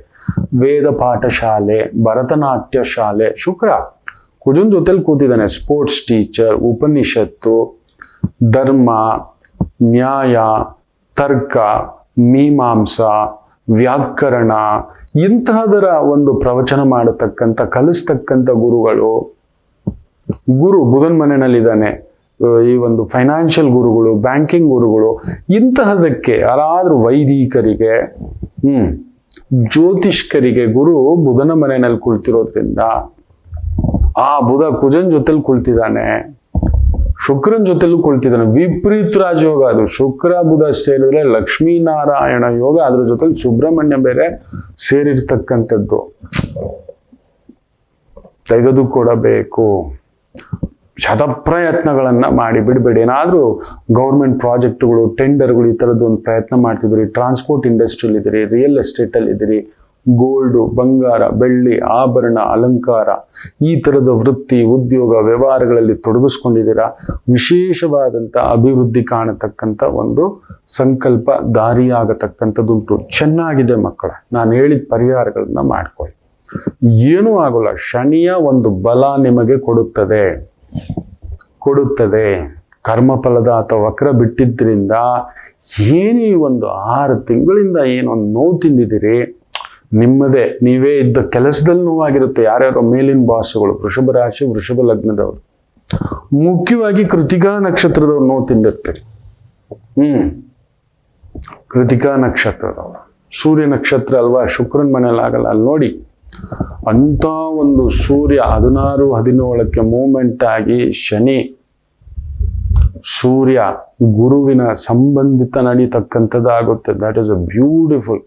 Speaker 2: ವೇದ ಪಾಠಶಾಲೆ, ಭರತನಾಟ್ಯ ಶಾಲೆ, ಶುಕ್ರ ಕುಜನ್ ಜೊತೆಲಿ ಕೂತಿದ್ದಾನೆ, ಸ್ಪೋರ್ಟ್ಸ್ ಟೀಚರ್, ಉಪನಿಷತ್ತು, ಧರ್ಮ, ನ್ಯಾಯ, ತರ್ಕ, ಮೀಮಾಂಸ, ವ್ಯಾಕರಣ, ಇಂತಹದರ ಒಂದು ಪ್ರವಚನ ಮಾಡತಕ್ಕಂಥ, ಕಲಿಸ್ತಕ್ಕಂಥ ಗುರುಗಳು. ಗುರು ಬುಧನ್ ಮನೆಯಲ್ಲಿದ್ದಾನೆ. ಈ ಒಂದು ಫೈನಾನ್ಷಿಯಲ್ ಗುರುಗಳು, ಬ್ಯಾಂಕಿಂಗ್ ಗುರುಗಳು, ಇಂತಹದಕ್ಕೆ ಯಾರಾದ್ರೂ ವೈದಿಕರಿಗೆ, ಜ್ಯೋತಿಷ್ಕರಿಗೆ ಗುರು ಬುಧನ ಮನೆಯಲ್ಲಿ ಕುಳಿತಿರೋದ್ರಿಂದ, ಆ ಬುಧ ಕುಜನ್ ಜೊತೆಲಿ ಕುಳಿತಿದ್ದಾನೆ, ಶುಕ್ರನ್ ಜೊತೆಲೂ ಕುಳಿತಿದ್ದಾನೆ. ವಿಪರೀತ ರಾಜಯೋಗ ಅದು. ಶುಕ್ರ ಬುಧ ಸೇರಿದ್ರೆ ಲಕ್ಷ್ಮೀನಾರಾಯಣ ಯೋಗ, ಅದ್ರ ಜೊತೆಲಿ ಸುಬ್ರಹ್ಮಣ್ಯ ಬೇರೆ ಸೇರಿರ್ತಕ್ಕಂಥದ್ದು. ತೆಗೆದುಕೊಡಬೇಕು. ಶತಪ್ರಯತ್ನಗಳನ್ನು ಮಾಡಿ ಬಿಡಬೇಡಿ. ಏನಾದರೂ ಗೌರ್ಮೆಂಟ್ ಪ್ರಾಜೆಕ್ಟ್ಗಳು, ಟೆಂಡರ್ಗಳು ಈ ಥರದ್ದು ಒಂದು ಪ್ರಯತ್ನ ಮಾಡ್ತಿದ್ದೀರಿ, ಟ್ರಾನ್ಸ್ಪೋರ್ಟ್ ಇಂಡಸ್ಟ್ರಿಯಲ್ಲಿ ಇದ್ದೀರಿ, ರಿಯಲ್ ಎಸ್ಟೇಟಲ್ಲಿ ಇದ್ದೀರಿ, ಗೋಲ್ಡು, ಬಂಗಾರ, ಬೆಳ್ಳಿ, ಆಭರಣ, ಅಲಂಕಾರ ಈ ಥರದ ವೃತ್ತಿ, ಉದ್ಯೋಗ, ವ್ಯವಹಾರಗಳಲ್ಲಿ ತೊಡಗಿಸ್ಕೊಂಡಿದ್ದೀರಾ, ವಿಶೇಷವಾದಂಥ ಅಭಿವೃದ್ಧಿ ಕಾಣತಕ್ಕಂಥ ಒಂದು ಸಂಕಲ್ಪ ದಾರಿಯಾಗತಕ್ಕಂಥದ್ದುಂಟು. ಚೆನ್ನಾಗಿದೆ ಮಕ್ಕಳೇ, ನಾನು ಹೇಳಿದ ಪರಿಹಾರಗಳನ್ನ ಮಾಡ್ಕೊಳ್ಳಿ, ಏನೂ ಆಗೋಲ್ಲ. ಶನಿಯ ಒಂದು ಬಲ ನಿಮಗೆ ಕೊಡುತ್ತದೆ. ಕರ್ಮಫಲದ ಅಥವಾ ವಕ್ರ ಬಿಟ್ಟಿದ್ದರಿಂದ ಏನೇ ಒಂದು 6 ತಿಂಗಳಿಂದ ಏನೊಂದು ನೋವು ತಿಂದಿದ್ದೀರಿ, ನಿಮ್ಮದೇ ನೀವೇ ಇದ್ದ ಕೆಲಸದಲ್ಲಿ ನೋವಾಗಿರುತ್ತೆ. ಯಾರ್ಯಾರೋ ಮೇಲಿನ ಬಾಸುಗಳು, ವೃಷಭ ರಾಶಿ, ವೃಷಭ ಲಗ್ನದವರು, ಮುಖ್ಯವಾಗಿ ಕೃತಿಕಾ ನಕ್ಷತ್ರದವ್ರು ನೋವು ತಿಂದಿರ್ತೀರಿ. ಕೃತಿಕಾ ನಕ್ಷತ್ರದವರು, ಸೂರ್ಯ ನಕ್ಷತ್ರ ಅಲ್ವಾ, ಶುಕ್ರನ ಮನೇಲಿ ಆಗಲ್ಲ. ಅಲ್ಲಿ ನೋಡಿ, ಅಂತ ಒಂದು ಸೂರ್ಯ 16-17ಕ್ಕೆ ಮೂಮೆಂಟ್ ಆಗಿ ಶನಿ ಸೂರ್ಯ ಗುರುವಿನ ಸಂಬಂಧಿತ ನಡೀತಕ್ಕಂಥದ್ದಾಗುತ್ತೆ. That is a beautiful.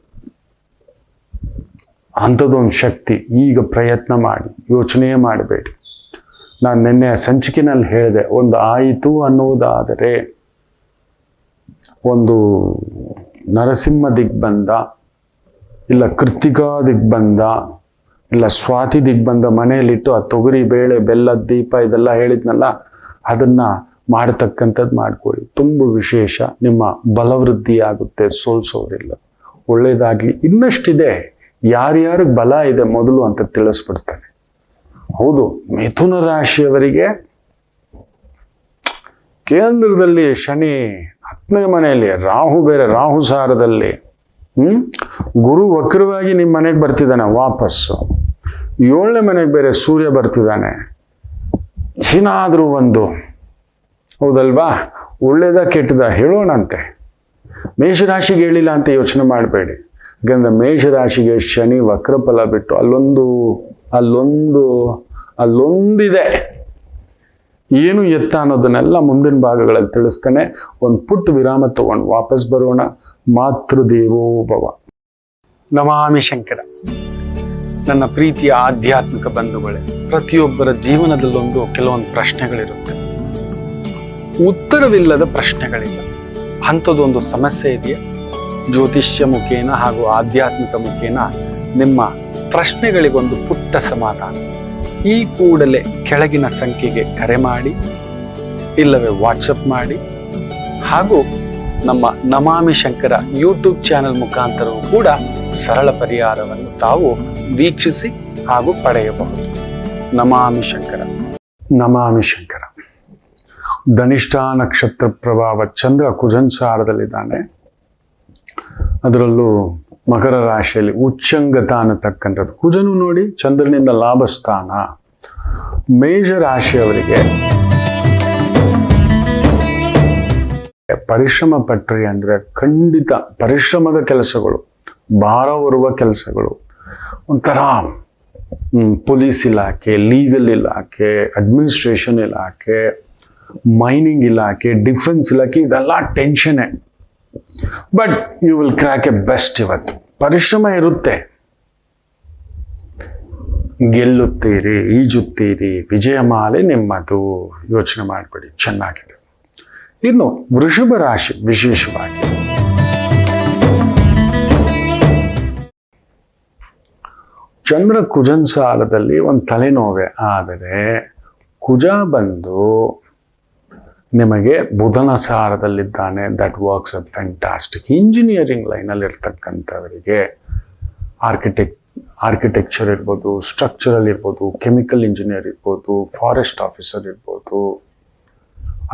Speaker 2: ಅಂಥದ್ದೊಂದು ಶಕ್ತಿ. ಈಗ ಪ್ರಯತ್ನ ಮಾಡಿ, ಯೋಚನೆ ಮಾಡಬೇಡಿ. ನಾನು ನಿನ್ನೆ ಸಂಚಿಕೆನಲ್ಲಿ ಹೇಳಿದೆ, ಒಂದು ಆಯಿತು ಅನ್ನುವುದಾದರೆ ಒಂದು ನರಸಿಂಹ ದಿಗ್ಬಂಧ, ಇಲ್ಲ ಕೃತಿಕಾ ದಿಗ್ಬಂಧ, ಇಲ್ಲ ಸ್ವಾತಿ ದಿಗ್ಬಂಧ ಮನೆಯಲ್ಲಿಟ್ಟು ಆ ತೊಗರಿ ಬೇಳೆ ಬೆಲ್ಲದ ದೀಪ ಇದೆಲ್ಲ ಹೇಳಿದ್ನಲ್ಲ, ಅದನ್ನ ಮಾಡತಕ್ಕಂಥದ್ದು ಮಾಡ್ಕೊಳ್ಳಿ. ತುಂಬ ವಿಶೇಷ. ನಿಮ್ಮ ಬಲವೃದ್ಧಿ ಆಗುತ್ತೆ, ಸೋಲ್ಸೋರಿಲ್ಲ. ಒಳ್ಳೇದಾಗಲಿ. ಇನ್ನಷ್ಟಿದೆ, ಯಾರ್ಯಾರಿಗೆ ಬಲ ಇದೆ ಮೊದಲು ಅಂತ ತಿಳಿಸ್ಬಿಡ್ತಾನೆ. ಹೌದು, ಮಿಥುನ ರಾಶಿಯವರಿಗೆ ಕೇಂದ್ರದಲ್ಲಿ ಶನಿ, 10ನೇ ಮನೆಯಲ್ಲಿ ರಾಹು, ಬೇರೆ ರಾಹು ಸಾರದಲ್ಲಿ ಗುರು ವಕ್ರವಾಗಿ ನಿಮ್ಮ ಮನೆಗೆ ಬರ್ತಿದ್ದಾನೆ ವಾಪಸ್ಸು. 7ನೇ ಮನೆಗೆ ಬೇರೆ ಸೂರ್ಯ ಬರ್ತಿದ್ದಾನೆ. ಏನಾದರೂ ಒಂದು, ಹೌದಲ್ವಾ, ಒಳ್ಳೇದ ಕೆಟ್ಟದ ಹೇಳೋಣಂತೆ. ಮೇಷರಾಶಿಗೆ ಹೇಳಿಲ್ಲ ಅಂತ ಯೋಚನೆ ಮಾಡಬೇಡಿ. ಯಾಕಂದ್ರೆ ಮೇಷರಾಶಿಗೆ ಶನಿ ವಕ್ರಫಲ ಬಿಟ್ಟು ಅಲ್ಲೊಂದಿದೆ. ಏನು ಎತ್ತ ಅನ್ನೋದನ್ನೆಲ್ಲ ಮುಂದಿನ ಭಾಗಗಳಲ್ಲಿ ತಿಳಿಸ್ತೇನೆ. ಒಂದು ಪುಟ್ಟ ವಿರಾಮ ತಗೊಂಡು ವಾಪಸ್ ಬರೋಣ. ಮಾತೃದೇವೋ ಭವ. ನಮಾಮಿ ಶಂಕರ. ನನ್ನ ಪ್ರೀತಿಯ ಆಧ್ಯಾತ್ಮಿಕ ಬಂಧುಗಳೇ, ಪ್ರತಿಯೊಬ್ಬರ ಜೀವನದಲ್ಲೊಂದು ಕೆಲವೊಂದು ಪ್ರಶ್ನೆಗಳಿರುತ್ತೆ, ಉತ್ತರವಿಲ್ಲದ ಪ್ರಶ್ನೆಗಳಿಲ್ಲ. ಅಂಥದ್ದೊಂದು ಸಮಸ್ಯೆ ಇದೆಯಾ? ಜ್ಯೋತಿಷ್ಯ ಮುಖೇನ ಹಾಗೂ ಆಧ್ಯಾತ್ಮಿಕ ಮುಖೇನ ನಿಮ್ಮ ಪ್ರಶ್ನೆಗಳಿಗೊಂದು ಪುಟ್ಟ ಸಮಾಧಾನ. ಈ ಕೂಡಲೇ ಕೆಳಗಿನ ಸಂಖ್ಯೆಗೆ ಕರೆ ಮಾಡಿ, ಇಲ್ಲವೇ ವಾಟ್ಸಪ್ ಮಾಡಿ, ಹಾಗೂ ನಮ್ಮ ನಮಾಮಿ ಶಂಕರ ಯೂಟ್ಯೂಬ್ ಚಾನೆಲ್ ಮುಖಾಂತರವೂ ಕೂಡ ಸರಳ ಪರಿಹಾರವನ್ನು ತಾವು ವೀಕ್ಷಿಸಿ ಹಾಗೂ ಪಡೆಯಬಹುದು. ನಮಾಮಿ ಶಂಕರ. ನಮಾಮಿ ಶಂಕರ. ಧನಿಷ್ಠ ನಕ್ಷತ್ರ ಪ್ರಭಾವ ಚಂದ್ರ ಕುಜನ್ಸಾರದಲ್ಲಿದ್ದಾನೆ. ಅದರಲ್ಲೂ ಮಕರ ರಾಶಿಯಲ್ಲಿ ಉಚ್ಚಂಗತ ಅನ್ನತಕ್ಕಂಥದ್ದು. ಕುಜನು ನೋಡಿ ಚಂದ್ರನಿಂದ ಲಾಭಸ್ಥಾನ. ಮೇಷ ರಾಶಿಯವರಿಗೆ ಪರಿಶ್ರಮ ಪಟ್ರಿ ಅಂದರೆ ಖಂಡಿತ ಪರಿಶ್ರಮದ ಕೆಲಸಗಳು, ಭಾರ ಹೊರುವ ಕೆಲಸಗಳು, ಒಂಥರ ಪೊಲೀಸ್ ಇಲಾಖೆ, ಲೀಗಲ್ ಇಲಾಖೆ, ಅಡ್ಮಿನಿಸ್ಟ್ರೇಷನ್ ಇಲಾಖೆ, ಮೈನಿಂಗ್ ಇಲಾಖೆ, ಡಿಫೆನ್ಸ್ ಇಲಾಖೆ, ಇದೆಲ್ಲ ಟೆನ್ಷನ್ನೇ. But you will crack a best. ಇವತ್ತು ಪರಿಶ್ರಮ ಇರುತ್ತೆ, ಗೆಲ್ಲುತ್ತೀರಿ, ಈಜುತ್ತೀರಿ, ವಿಜಯಮಾಲೆ ನಿಮ್ಮದು. ಯೋಚನೆ ಮಾಡಬೇಡಿ, ಚೆನ್ನಾಗಿದೆ. ಇನ್ನು ವೃಷಭ ರಾಶಿ ವಿಶೇಷವಾಗಿ ಚಂದ್ರ ಕುಜನ್ ಸಾಲದಲ್ಲಿ ಒಂದು ತಲೆನೋವೆ. ಆದರೆ ಕುಜ ಬಂದು ನಿಮಗೆ ಬುಧನ ಸಾರದಲ್ಲಿದ್ದಾನೆ. That works a fantastic. Engineering ಲೈನಲ್ಲಿ ಇರ್ತಕ್ಕಂಥವರಿಗೆ ಆರ್ಕಿಟೆಕ್ಚರ್ ಇರ್ಬೋದು, ಸ್ಟ್ರಕ್ಚರಲ್ ಇರ್ಬೋದು, ಕೆಮಿಕಲ್ ಇಂಜಿನಿಯರ್ ಇರ್ಬೋದು, ಫಾರೆಸ್ಟ್ ಆಫೀಸರ್ ಇರ್ಬೋದು,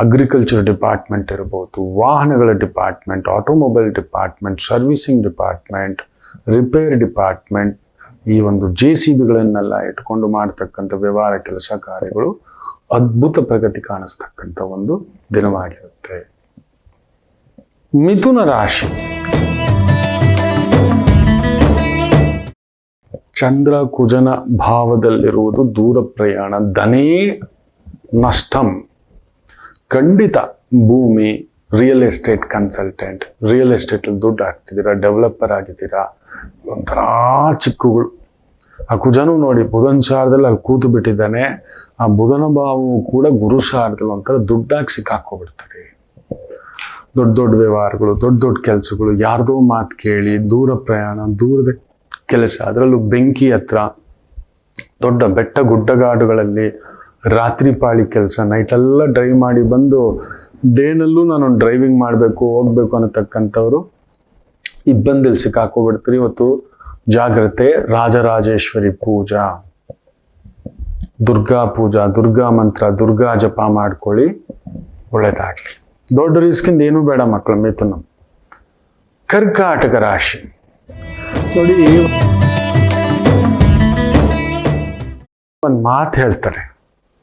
Speaker 2: ಅಗ್ರಿಕಲ್ಚರ್ ಡಿಪಾರ್ಟ್ಮೆಂಟ್ ಇರ್ಬೋದು, ವಾಹನಗಳ department, automobile department, servicing department, repair department, ಈ ಒಂದು JCBಗಳನ್ನೆಲ್ಲ ಇಟ್ಕೊಂಡು ಮಾಡ್ತಕ್ಕಂಥ ವ್ಯವಹಾರ ಕೆಲಸ ಕಾರ್ಯಗಳು ಅದ್ಭುತ ಪ್ರಗತಿ ಕಾಣಿಸ್ತಕ್ಕಂಥ ಒಂದು ದಿನವಾಗಿರುತ್ತೆ. ಮಿಥುನ ರಾಶಿ. ಚಂದ್ರ ಕುಜನ ಭಾವದಲ್ಲಿರುವುದು ದೂರ ಪ್ರಯಾಣ, ಧನೇ ನಷ್ಟಂ. ಖಂಡಿತ ಭೂಮಿ, ರಿಯಲ್ ಎಸ್ಟೇಟ್ ಕನ್ಸಲ್ಟೆಂಟ್, ರಿಯಲ್ ಎಸ್ಟೇಟಲ್ಲಿ ದುಡ್ಡು ಹಾಕ್ತಿದ್ದೀರಾ, ಡೆವಲಪರ್ ಆಗಿದ್ದೀರಾ, ಒಂಥರ ಚಿಕ್ಕುಗಳು, ಆ ಕುಜನೂ ನೋಡಿ ಬುಧನ ಸಾರದಲ್ಲಿ ಅಲ್ಲಿ ಕೂತು ಬಿಟ್ಟಿದ್ದಾನೆ. ಆ ಬುಧನ ಭಾವವು ಕೂಡ ಗುರು ಸಾರದಲ್ಲಿ ಒಂಥರ ದುಡ್ಡಾಗಿ ಸಿಕ್ಕಾಕೋಬಿಡ್ತಾರೆ. ದೊಡ್ಡ ದೊಡ್ಡ ವ್ಯವಹಾರಗಳು, ದೊಡ್ಡ ದೊಡ್ಡ ಕೆಲಸಗಳು, ಯಾರ್ದೋ ಮಾತು ಕೇಳಿ ದೂರ ಪ್ರಯಾಣ, ದೂರದ ಕೆಲಸ, ಅದರಲ್ಲೂ ಬೆಂಕಿ ಹತ್ರ, ದೊಡ್ಡ ಬೆಟ್ಟ ಗುಡ್ಡಗಾಡುಗಳಲ್ಲಿ ರಾತ್ರಿ ಪಾಳಿ ಕೆಲಸ, ನೈಟೆಲ್ಲ ಡ್ರೈವ್ ಮಾಡಿ ಬಂದು ಡೇನಲ್ಲೂ ನಾನು ಡ್ರೈವಿಂಗ್ ಮಾಡಬೇಕು ಹೋಗ್ಬೇಕು ಅನ್ನತಕ್ಕಂಥವ್ರು ಇಬ್ಬಂದಿಲ್ಲಿ ಸಿಕ್ಕಾಕೋಬಿಡ್ತೀರಿ. ಇವತ್ತು ಜಾಗ್ರತೆ. ರಾಜರಾಜೇಶ್ವರಿ ಪೂಜಾ, ದುರ್ಗಾ ಪೂಜಾ, ದುರ್ಗಾ ಮಂತ್ರ, ದುರ್ಗಾ ಜಪ ಮಾಡ್ಕೊಳ್ಳಿ, ಒಳ್ಳೇದಾಗ್ಲಿ. ದೊಡ್ಡ ರಿಸ್ಕಿಂದ ಏನೂ ಬೇಡ ಮಕ್ಕಳು. ಮಿಥುನ. ಕರ್ಕಾಟಕ ರಾಶಿ ನೋಡಿ, ಒಂದು ಮಾತು ಹೇಳ್ತಾರೆ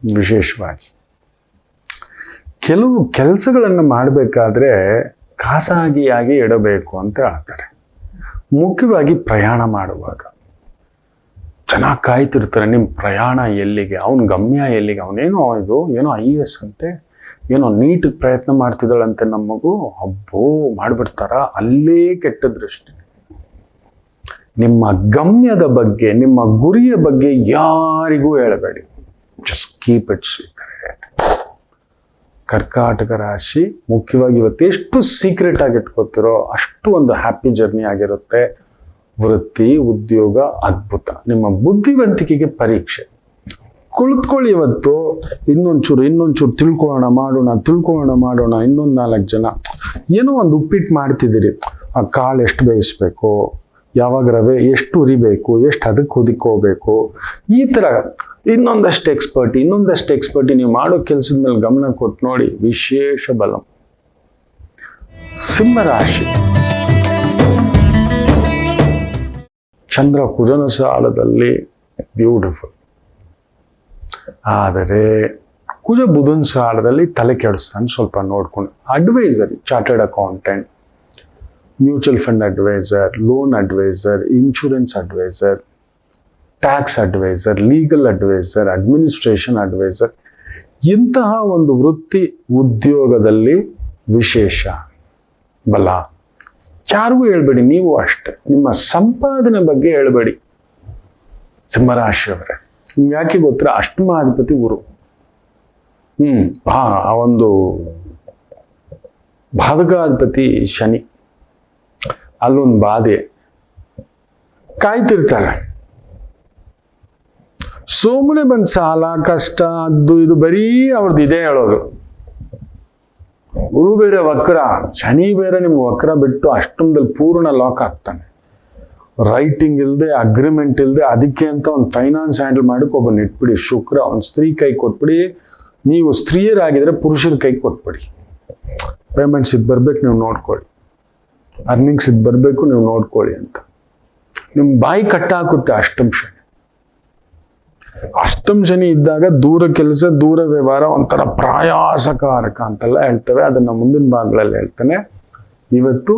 Speaker 2: ವಿಶೇಷವಾಗಿ, ಕೆಲವು ಕೆಲಸಗಳನ್ನು ಮಾಡಬೇಕಾದ್ರೆ ಖಾಸಗಿಯಾಗಿ ಇಡಬೇಕು ಅಂತ ಹೇಳ್ತಾರೆ. ಮುಖ್ಯವಾಗಿ ಪ್ರಯಾಣ ಮಾಡುವಾಗ ಚೆನ್ನಾಗಿ ಕಾಯ್ತಿರ್ತಾರೆ, ನಿಮ್ಮ ಪ್ರಯಾಣ ಎಲ್ಲಿಗೆ, ಅವನ ಗಮ್ಯ ಎಲ್ಲಿಗೆ, ಅವನೇನೋ ಏನೋ IAS ಅಂತೆ, ಏನೋ ನೀಟಿಗೆ ಪ್ರಯತ್ನ ಮಾಡ್ತಿದ್ದಾಳಂತೆ ನಮ್ಮ ಮಗು, ಅಬ್ಬೋ ಮಾಡಿಬಿಡ್ತಾರ, ಅಲ್ಲೇ ಕೆಟ್ಟ ದೃಷ್ಟಿ. ನಿಮ್ಮ ಗಮ್ಯದ ಬಗ್ಗೆ, ನಿಮ್ಮ ಗುರಿಯ ಬಗ್ಗೆ ಯಾರಿಗೂ ಹೇಳಬೇಡಿ. Just keep it secret. ಕರ್ಕಾಟಕ ರಾಶಿ ಮುಖ್ಯವಾಗಿ ಇವತ್ತು ಎಷ್ಟು ಸೀಕ್ರೆಟ್ ಆಗಿ ಇಟ್ಕೋತಿರೋ ಅಷ್ಟು ಒಂದು ಹ್ಯಾಪಿ ಜರ್ನಿ ಆಗಿರುತ್ತೆ. ವೃತ್ತಿ, ಉದ್ಯೋಗ ಅದ್ಭುತ. ನಿಮ್ಮ ಬುದ್ಧಿವಂತಿಕೆಗೆ ಪರೀಕ್ಷೆ. ಕುಳಿತುಕೊಳ್ಳಿ ಇವತ್ತು, ಇನ್ನೊಂಚೂರು ತಿಳ್ಕೊಳ್ಳೋಣ ಮಾಡೋಣ. ಇನ್ನೊಂದು 4 ಜನ ಏನೋ ಒಂದು ಉಪ್ಪಿಟ್ಟು ಮಾಡ್ತಿದ್ದೀರಿ, ಆ ಕಾಳು ಎಷ್ಟು ಬೇಯಿಸ್ಬೇಕು, ಯಾವಾಗ ರವೆ ಎಷ್ಟು ಉರಿಬೇಕು, ಎಷ್ಟು ಅದಕ್ಕೆ ಹೊದಿಕೋಬೇಕು, ಈ ಥರ ಇನ್ನೊಂದಷ್ಟು ಎಕ್ಸ್ಪರ್ಟಿ ನೀವು ಮಾಡೋ ಕೆಲಸದ ಮೇಲೆ ಗಮನ ಕೊಟ್ಟು ನೋಡಿ, ವಿಶೇಷ ಬಲ. ಸಿಂಹರಾಶಿ. ಚಂದ್ರ ಕುಜನ ಸಾಲದಲ್ಲಿ ಬ್ಯೂಟಿಫುಲ್, ಆದರೆ ಕುಜ ಬುಧನ ಸಾಲದಲ್ಲಿ ತಲೆ ಕೆಡಿಸ್ತಾನೆ. ಸ್ವಲ್ಪ ನೋಡ್ಕೊಂಡು adviser, chartered accountant, mutual fund adviser, loan adviser, insurance adviser, tax adviser, legal adviser, administration adviser, ಇಂತಹ ಒಂದು ವೃತ್ತಿ ಉದ್ಯೋಗದಲ್ಲಿ ವಿಶೇಷ ಬಲ. ಯಾರಿಗೂ ಹೇಳ್ಬೇಡಿ, ನೀವು ಅಷ್ಟೇ. ನಿಮ್ಮ ಸಂಪಾದನೆ ಬಗ್ಗೆ ಹೇಳ್ಬೇಡಿ ಸಿಂಹರಾಶಿಯವರೇ. ಯಾಕೆ ಗೊತ್ತರ, ಅಷ್ಟಮಾಧಿಪತಿ ಗುರು. ಆ ಒಂದು ಬಾಧಕಾಧಿಪತಿ ಶನಿ, ಅಲ್ಲೊಂದು ಬಾಧೆ ಕಾಯ್ತಿರ್ತಾರೆ. ಸುಮ್ಮನೆ ಬಂದು ಸಾಲ, ಕಷ್ಟ, ಅದು ಇದು ಬರೀ ಅವ್ರದ್ದು ಇದೇ ಹೇಳೋದು. ಗುರು ಬೇರೆ ವಕ್ರ, ಶನಿ ಬೇರೆ ನಿಮ್ಗೆ ವಕ್ರ ಬಿಟ್ಟು ಅಷ್ಟೊಂದಲ್ಲಿ ಪೂರ್ಣ ಲಾಕ್ ಆಗ್ತಾನೆ. ರೈಟಿಂಗ್ ಇಲ್ಲದೆ, ಅಗ್ರಿಮೆಂಟ್ ಇಲ್ಲದೆ, ಅದಕ್ಕೆ ಅಂತ ಒಂದು ಫೈನಾನ್ಸ್ ಹ್ಯಾಂಡಲ್ ಮಾಡಕ್ಕೆ ಒಬ್ಬನ ಇಟ್ಬಿಡಿ. ಶುಕ್ರ ಒಂದು ಸ್ತ್ರೀ ಕೈ ಕೊಟ್ಬಿಡಿ. ನೀವು ಸ್ತ್ರೀಯರಾಗಿದ್ರೆ ಪುರುಷರ ಕೈ ಕೊಟ್ಬಿಡಿ. ಪೇಮೆಂಟ್ಸ್ ಇದು ಬರ್ಬೇಕು, ನೀವು ನೋಡ್ಕೊಳ್ಳಿ. ಅರ್ನಿಂಗ್ಸ್ ಇದು ಬರಬೇಕು, ನೀವು ನೋಡ್ಕೊಳ್ಳಿ ಅಂತ. ನಿಮ್ಮ ಬಾಯಿ ಕಟ್ಟಾಕುತ್ತೆ ಅಷ್ಟಮ ಶನಿ ಇದ್ದಾಗ ದೂರ ಕೆಲಸ, ದೂರ ವ್ಯವಹಾರ ಒಂಥರ ಪ್ರಯಾಸಕಾರಕ ಅಂತೆಲ್ಲ ಹೇಳ್ತೇವೆ. ಅದನ್ನು ಮುಂದಿನ ಭಾಗಗಳಲ್ಲಿ ಹೇಳ್ತೇನೆ. ಇವತ್ತು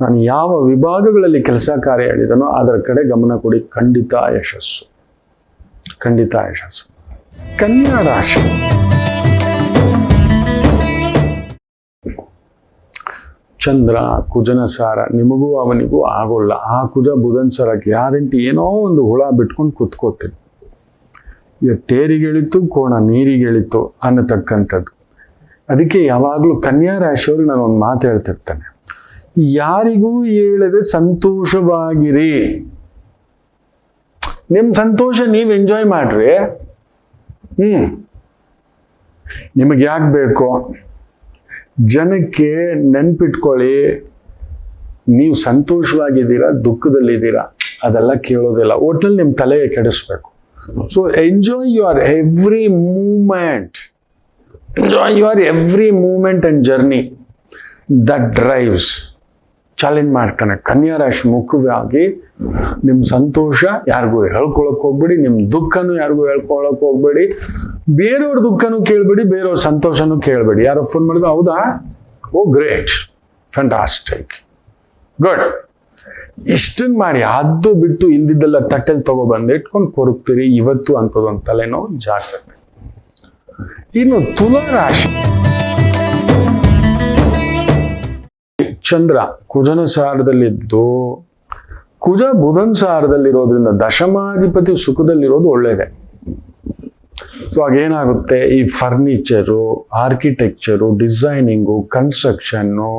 Speaker 2: ನಾನು ಯಾವ ವಿಭಾಗಗಳಲ್ಲಿ ಕೆಲಸ ಕಾರ್ಯ ಹೇಳಿದನೋ ಅದರ ಕಡೆ ಗಮನ ಕೊಡಿ. ಖಂಡಿತ ಯಶಸ್ಸು. ಕನ್ಯಾ ರಾಶಿ. ಚಂದ್ರ ಕುಜನ ಸಾರ ನಿಮಗೂ ಅವನಿಗೂ ಆಗೋಲ್ಲ. ಆ ಕುಜ ಬುಧನ್ ಸಾರ ಗ್ಯಾರಂಟಿ ಏನೋ ಒಂದು ಹುಳ ಬಿಟ್ಕೊಂಡು ಕುತ್ಕೋತೀನಿ. ತೇರಿಗೆಳಿತು, ಕೋಣ ನೀರಿಗೆಳಿತು ಅನ್ನತಕ್ಕಂಥದ್ದು. ಅದಕ್ಕೆ ಯಾವಾಗಲೂ ಕನ್ಯಾ ರಾಶಿಯವರು ನಾನು ಒಂದು ಮಾತು ಹೇಳ್ತಿರ್ತಾನೆ, ಯಾರಿಗೂ ಹೇಳದೆ ಸಂತೋಷವಾಗಿರಿ. ನಿಮ್ಮ ಸಂತೋಷ ನೀವು ಎಂಜಾಯ್ ಮಾಡ್ರಿ. ನಿಮಗೆ ಯಾಕೆ ಬೇಕೋ ಜನಕ್ಕೆ ನೆನ್ಪಿಟ್ಕೊಳ್ಳಿ, ನೀವು ಸಂತೋಷವಾಗಿದ್ದೀರಾ, ದುಃಖದಲ್ಲಿದ್ದೀರಾ, ಅದೆಲ್ಲ ಕೇಳೋದಿಲ್ಲ. ಒಟ್ಟಿನಲ್ಲಿ ನಿಮ್ಮ ತಲೆ ಕೆಡಿಸ್ಬೇಕು. So enjoy your every moment and journey that drives. Challenge ಮಾಡ್ತಾನೆ ಕನ್ಯಾ ರಾಶಿ. ಮುಖ್ಯವಾಗಿ ನಿಮ್ಮ ಸಂತೋಷ ಯಾರಿಗೂ ಹೇಳ್ಕೊಳಕ್ ಹೋಗ್ಬೇಡಿ, ನಿಮ್ಮ ದುಃಖನೂ ಯಾರಿಗೂ ಹೇಳ್ಕೊಳಕ್ ಹೋಗ್ಬೇಡಿ, ಬೇರೆಯವ್ರ ದುಃಖನೂ ಕೇಳ್ಬೇಡಿ, ಬೇರೆಯವ್ರ ಸಂತೋಷನೂ ಕೇಳ್ಬೇಡಿ. ಯಾರೋ ಫೋನ್ ಮಾಡಿದ್ರು, ಹೌದಾ, ಓ ಗ್ರೇಟ್, ಫ್ಯಾಂಟಾಸ್ಟಿಕ್, ಗುಡ್, ಇಷ್ಟನ್ನ ಮಾಡಿ. ಅದು ಬಿಟ್ಟು ಇಲ್ದಿದ್ದೆಲ್ಲ ತಟ್ಟೆಲ್ ತಗೊಬಂದು ಇಟ್ಕೊಂಡು ಕೊರಗ್ತೀರಿ. ಇವತ್ತು ಅಂಥದ್ದೊಂದು ತಲೆನೋ ಜಾಗ್ರತೆ. ಇನ್ನು ತುಲಾ ರಾಶಿ. ಚಂದ್ರ ಕುಜನ ಸಾರದಲ್ಲಿದ್ದು ಕುಜ ಬುಧನ್ ಸಾರದಲ್ಲಿರೋದ್ರಿಂದ ದಶಮಾಧಿಪತಿ ಸುಖದಲ್ಲಿರೋದು ಒಳ್ಳೇದೆ. ಸೊ ಆಗೇನಾಗುತ್ತೆ, ಈ ಫರ್ನಿಚರು, ಆರ್ಕಿಟೆಕ್ಚರು, ಡಿಸೈನಿಂಗು, ಕನ್ಸ್ಟ್ರಕ್ಷನ್ನು,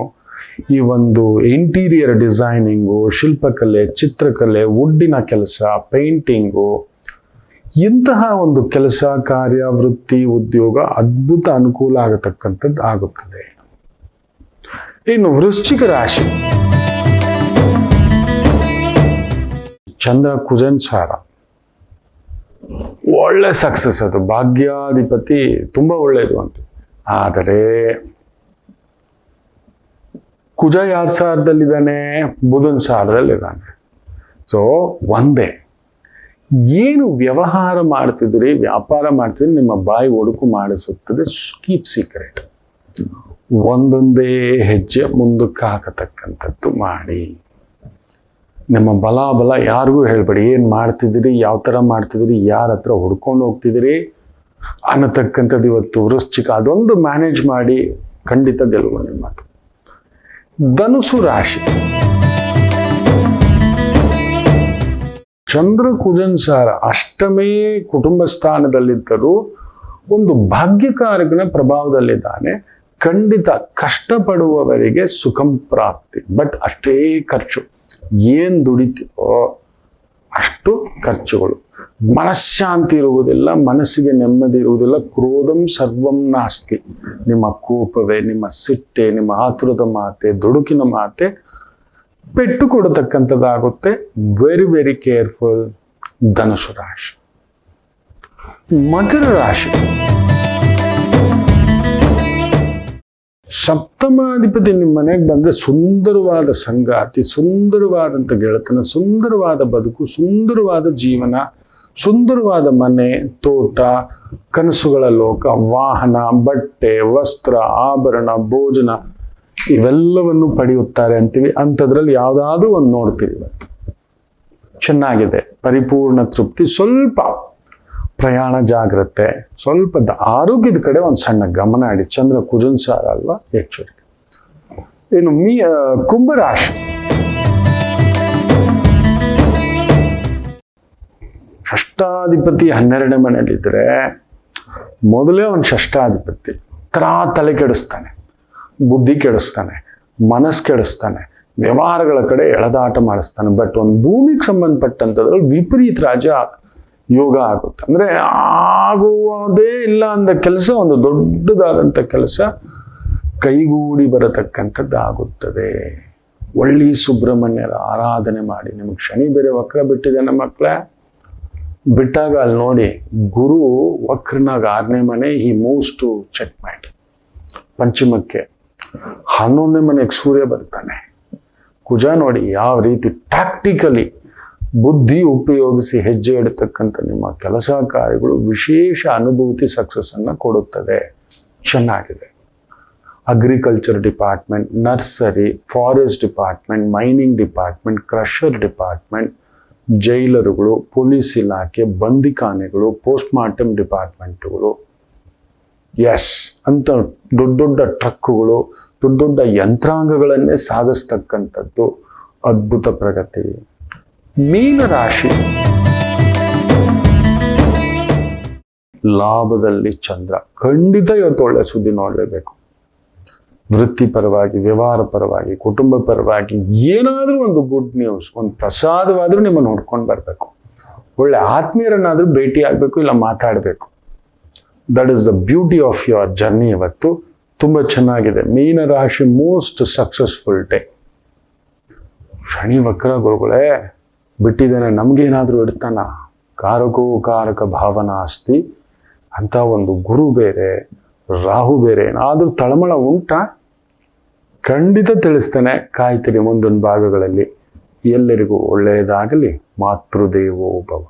Speaker 2: ಈ ಒಂದು ಇಂಟೀರಿಯರ್ ಡಿಸೈನಿಂಗು, ಶಿಲ್ಪಕಲೆ, ಚಿತ್ರಕಲೆ, ವುಡ್ಡಿನ ಕೆಲಸ, ಪೇಂಟಿಂಗು, ಇಂತಹ ಒಂದು ಕೆಲಸ ಕಾರ್ಯ, ವೃತ್ತಿ, ಉದ್ಯೋಗ ಅದ್ಭುತ ಅನುಕೂಲ ಆಗತಕ್ಕಂಥದ್ದು ಆಗುತ್ತದೆ. ಇನ್ನು ವೃಶ್ಚಿಕ ರಾಶಿ, ಚಂದ್ರ ಕುಜನ್ ಸಾರ ಒಳ್ಳೆ ಸಕ್ಸಸ್, ಅದು ಭಾಗ್ಯಾಧಿಪತಿ ತುಂಬಾ ಒಳ್ಳೆಯದು ಅಂತ. ಆದರೆ ಕುಜ ಯಾರ ಸಾರದಲ್ಲಿದ್ದಾನೆ, ಬುಧನ್ ಸಾರದಲ್ಲಿದ್ದಾನೆ. ಸೊ ಒಂದೇ, ಏನು ವ್ಯವಹಾರ ಮಾಡ್ತಿದ್ರಿ, ವ್ಯಾಪಾರ ಮಾಡ್ತಿದ್ರಿ, ನಿಮ್ಮ ಬಾಯಿ ಒಡುಕು ಮಾಡಿಸುತ್ತದೆ. Keep secret. ಒಂದೊಂದೇ ಹೆಜ್ಜೆ ಮುಂದಕ್ಕೆ ಹಾಕತಕ್ಕಂಥದ್ದು ಮಾಡಿ. ನಿಮ್ಮ ಬಲ ಯಾರಿಗೂ ಹೇಳ್ಬೇಡಿ. ಏನು ಮಾಡ್ತಿದ್ದೀರಿ, ಯಾವ ಥರ ಮಾಡ್ತಿದ್ದೀರಿ, ಯಾರ ಹತ್ರ ಹುಡ್ಕೊಂಡು ಹೋಗ್ತಿದ್ದೀರಿ ಅನ್ನತಕ್ಕಂಥದ್ದು ಇವತ್ತು ವೃಶ್ಚಿಕ. ಅದೊಂದು ಮ್ಯಾನೇಜ್ ಮಾಡಿ, ಖಂಡಿತ ಗೆಲುವು ನಿಮ್ಮದು. ಧನುಸು ರಾಶಿ, ಚಂದ್ರ ಕುಜನ್ ಸಾರ ಅಷ್ಟಮೇ ಕುಟುಂಬ ಸ್ಥಾನದಲ್ಲಿದ್ದರೂ ಒಂದು ಭಾಗ್ಯಕಾರಕನ ಪ್ರಭಾವದಲ್ಲಿದ್ದಾನೆ. ಖಂಡಿತ ಕಷ್ಟಪಡುವವರಿಗೆ ಸುಖಂ ಪ್ರಾಪ್ತಿ, ಬಟ್ ಅಷ್ಟೇ ಖರ್ಚು. ಏನ್ ದುಡಿತೀವೋ ಅಷ್ಟು ಖರ್ಚುಗಳು. ಮನಃಶಾಂತಿ ಇರುವುದಿಲ್ಲ, ಮನಸ್ಸಿಗೆ ನೆಮ್ಮದಿ ಇರುವುದಿಲ್ಲ. ಕ್ರೋಧಂ ಸರ್ವಂ ನಾಸ್ತಿ. ನಿಮ್ಮ ಕೋಪವೇ, ನಿಮ್ಮ ಸಿಟ್ಟೆ, ನಿಮ್ಮ ಆತುರದ ಮಾತೆ, ದುಡುಕಿನ ಮಾತೆ ಪೆಟ್ಟು ಕೊಡತಕ್ಕಂಥದ್ದಾಗುತ್ತೆ. Very very careful. ಧನುಸು ರಾಶಿ. ಮಕರ ರಾಶಿ, ಸಪ್ತಮಾಧಿಪತಿ ನಿಮ್ಮ ಮನೆಗೆ ಬಂದ್ರೆ ಸುಂದರವಾದ ಸಂಗಾತಿ, ಸುಂದರವಾದಂಥ ಗೆಳತನ, ಸುಂದರವಾದ ಬದುಕು, ಸುಂದರವಾದ ಜೀವನ, ಸುಂದರವಾದ ಮನೆ, ತೋಟ, ಕನಸುಗಳ ಲೋಕ, ವಾಹನ, ಬಟ್ಟೆ, ವಸ್ತ್ರ, ಆಭರಣ, ಭೋಜನ ಇವೆಲ್ಲವನ್ನು ಪಡೆಯುತ್ತಾರೆ ಅಂತೀವಿ. ಅಂಥದ್ರಲ್ಲಿ ಯಾವುದಾದ್ರೂ ಒಂದು ನೋಡ್ತೀವಿ ಇವತ್ತು. ಚೆನ್ನಾಗಿದೆ, ಪರಿಪೂರ್ಣ ತೃಪ್ತಿ. ಸ್ವಲ್ಪ ಪ್ರಯಾಣ ಜಾಗ್ರತೆ, ಸ್ವಲ್ಪ ಆರೋಗ್ಯದ ಕಡೆ ಒಂದು ಸಣ್ಣ ಗಮನ ಇಡಿ. ಚಂದ್ರ ಕುಜನ್ ಸಾರ ಅಲ್ವಾ, ಎಚ್ಚರಿಕೆ. ಇನ್ನು ಕುಂಭರಾಶಿ, ಷಷ್ಠಾಧಿಪತಿ 12ನೇ ಮನೆಯಲ್ಲಿದ್ದರೆ ಮೊದಲೇ ಒಂದು ಷಷ್ಠಾಧಿಪತಿ ತಲೆ ಕೆಡಿಸ್ತಾನೆ, ಬುದ್ಧಿ ಕೆಡಿಸ್ತಾನೆ, ಮನಸ್ಸು ಕೆಡಿಸ್ತಾನೆ, ವ್ಯವಹಾರಗಳ ಕಡೆ ಎಳೆದಾಟ ಮಾಡಿಸ್ತಾನೆ. ಬಟ್ ಒಂದು ಭೂಮಿಗೆ ಸಂಬಂಧಪಟ್ಟಂಥದ್ರಲ್ಲಿ ವಿಪರೀತ ರಾಜ ಯೋಗ ಆಗುತ್ತೆ. ಅಂದ್ರೆ ಆಗುವುದೇ ಇಲ್ಲ ಅಂದ ಕೆಲಸ, ಒಂದು ದೊಡ್ಡದಾದಂಥ ಕೆಲಸ ಕೈಗೂಡಿ ಬರತಕ್ಕಂಥದ್ದು ಆಗುತ್ತದೆ. ಒಳ್ಳೆ ಸುಬ್ರಹ್ಮಣ್ಯರ ಆರಾಧನೆ ಮಾಡಿ. ನಿಮಗೆ ಶನಿ ಬೇರೆ ವಕ್ರ ಬಿಟ್ಟಿದೆ ನಮ್ಮ ಮಕ್ಕಳೇ. ಬಿಟ್ಟಾಗ ಅಲ್ಲಿ ನೋಡಿ, ಗುರು ವಕ್ರನಾಗ 6ನೇ ಮನೆ, ಈ ಮೂವ್ಸ್ ಟು ಚೆಕ್ ಮ್ಯಾಟ್. ಪಂಚಮಕ್ಕೆ 11ನೇ ಮನೆಗೆ ಸೂರ್ಯ ಬರ್ತಾನೆ. ಕುಜ ನೋಡಿ ಯಾವ ರೀತಿ ಟ್ಯಾಕ್ಟಿಕಲಿ ಬುದ್ಧಿ ಉಪಯೋಗಿಸಿ ಹೆಜ್ಜೆ ಇಡತಕ್ಕಂಥ ನಿಮ್ಮ ಕೆಲಸ ಕಾರ್ಯಗಳು ವಿಶೇಷ ಅನುಭೂತಿ, ಸಕ್ಸಸ್ ಅನ್ನ ಕೊಡುತ್ತದೆ. ಚೆನ್ನಾಗಿದೆ. Agriculture department, nursery, forest department, mining department, crusher department, ಜೈಲರುಗಳು, ಪೊಲೀಸ್ ಇಲಾಖೆ, ಬಂದಿಖಾನೆಗಳು, ಪೋಸ್ಟ್ ಮಾರ್ಟಮ್ ಡಿಪಾರ್ಟ್ಮೆಂಟ್ಗಳು, ಎಸ್ ಅಂತ ದೊಡ್ಡ ದೊಡ್ಡ ಟ್ರಕ್ಗಳು, ದೊಡ್ಡ ದೊಡ್ಡ ಯಂತ್ರಾಂಗಗಳನ್ನೇ ಸಾಗಿಸ್ತಕ್ಕಂಥದ್ದು ಅದ್ಭುತ ಪ್ರಗತಿ. ಮೀನರಾಶಿ, ಲಾಭದಲ್ಲಿ ಚಂದ್ರ. ಖಂಡಿತ ಇವತ್ತು ಒಳ್ಳೆ ಸುದ್ದಿ ನೋಡಲೇಬೇಕು. ವೃತ್ತಿಪರವಾಗಿ, ವ್ಯವಹಾರ ಪರವಾಗಿ, ಕುಟುಂಬ ಪರವಾಗಿ ಏನಾದರೂ ಒಂದು ಗುಡ್ ನ್ಯೂಸ್, ಒಂದು ಪ್ರಸಾದವಾದರೂ ನಿಮ್ಮನ್ನು ನೋಡ್ಕೊಂಡು ಬರಬೇಕು. ಒಳ್ಳೆ ಆತ್ಮೀಯರನ್ನಾದರೂ ಭೇಟಿ ಆಗಬೇಕು, ಇಲ್ಲ ಮಾತಾಡಬೇಕು. That is the beauty of your journey. ಇವತ್ತು ತುಂಬ ಚೆನ್ನಾಗಿದೆ. ಮೀನರಾಶಿ ಮೋಸ್ಟ್ ಸಕ್ಸಸ್ಫುಲ್ ಡೇ. ಶನಿ ವಕ್ರ ಗುರುಗಳೇ ಬಿಟ್ಟಿದ್ದೇನೆ, ನಮಗೇನಾದರೂ ಇಡ್ತಾನ? ಕಾರಕ ಭಾವನಾ ಅಸ್ತಿ ಅಂತ ಒಂದು ಗುರು ಬೇರೆ, ರಾಹು ಬೇರೆ, ಏನಾದರೂ ತಳಮಳ ಉಂಟಾ? ಖಂಡಿತ ತಿಳಿಸ್ತೇನೆ, ಕಾಯ್ತೀರಿ ಮುಂದಿನ ಭಾಗಗಳಲ್ಲಿ. ಎಲ್ಲರಿಗೂ ಒಳ್ಳೆಯದಾಗಲಿ. ಮಾತೃದೇವೋ ಭವ.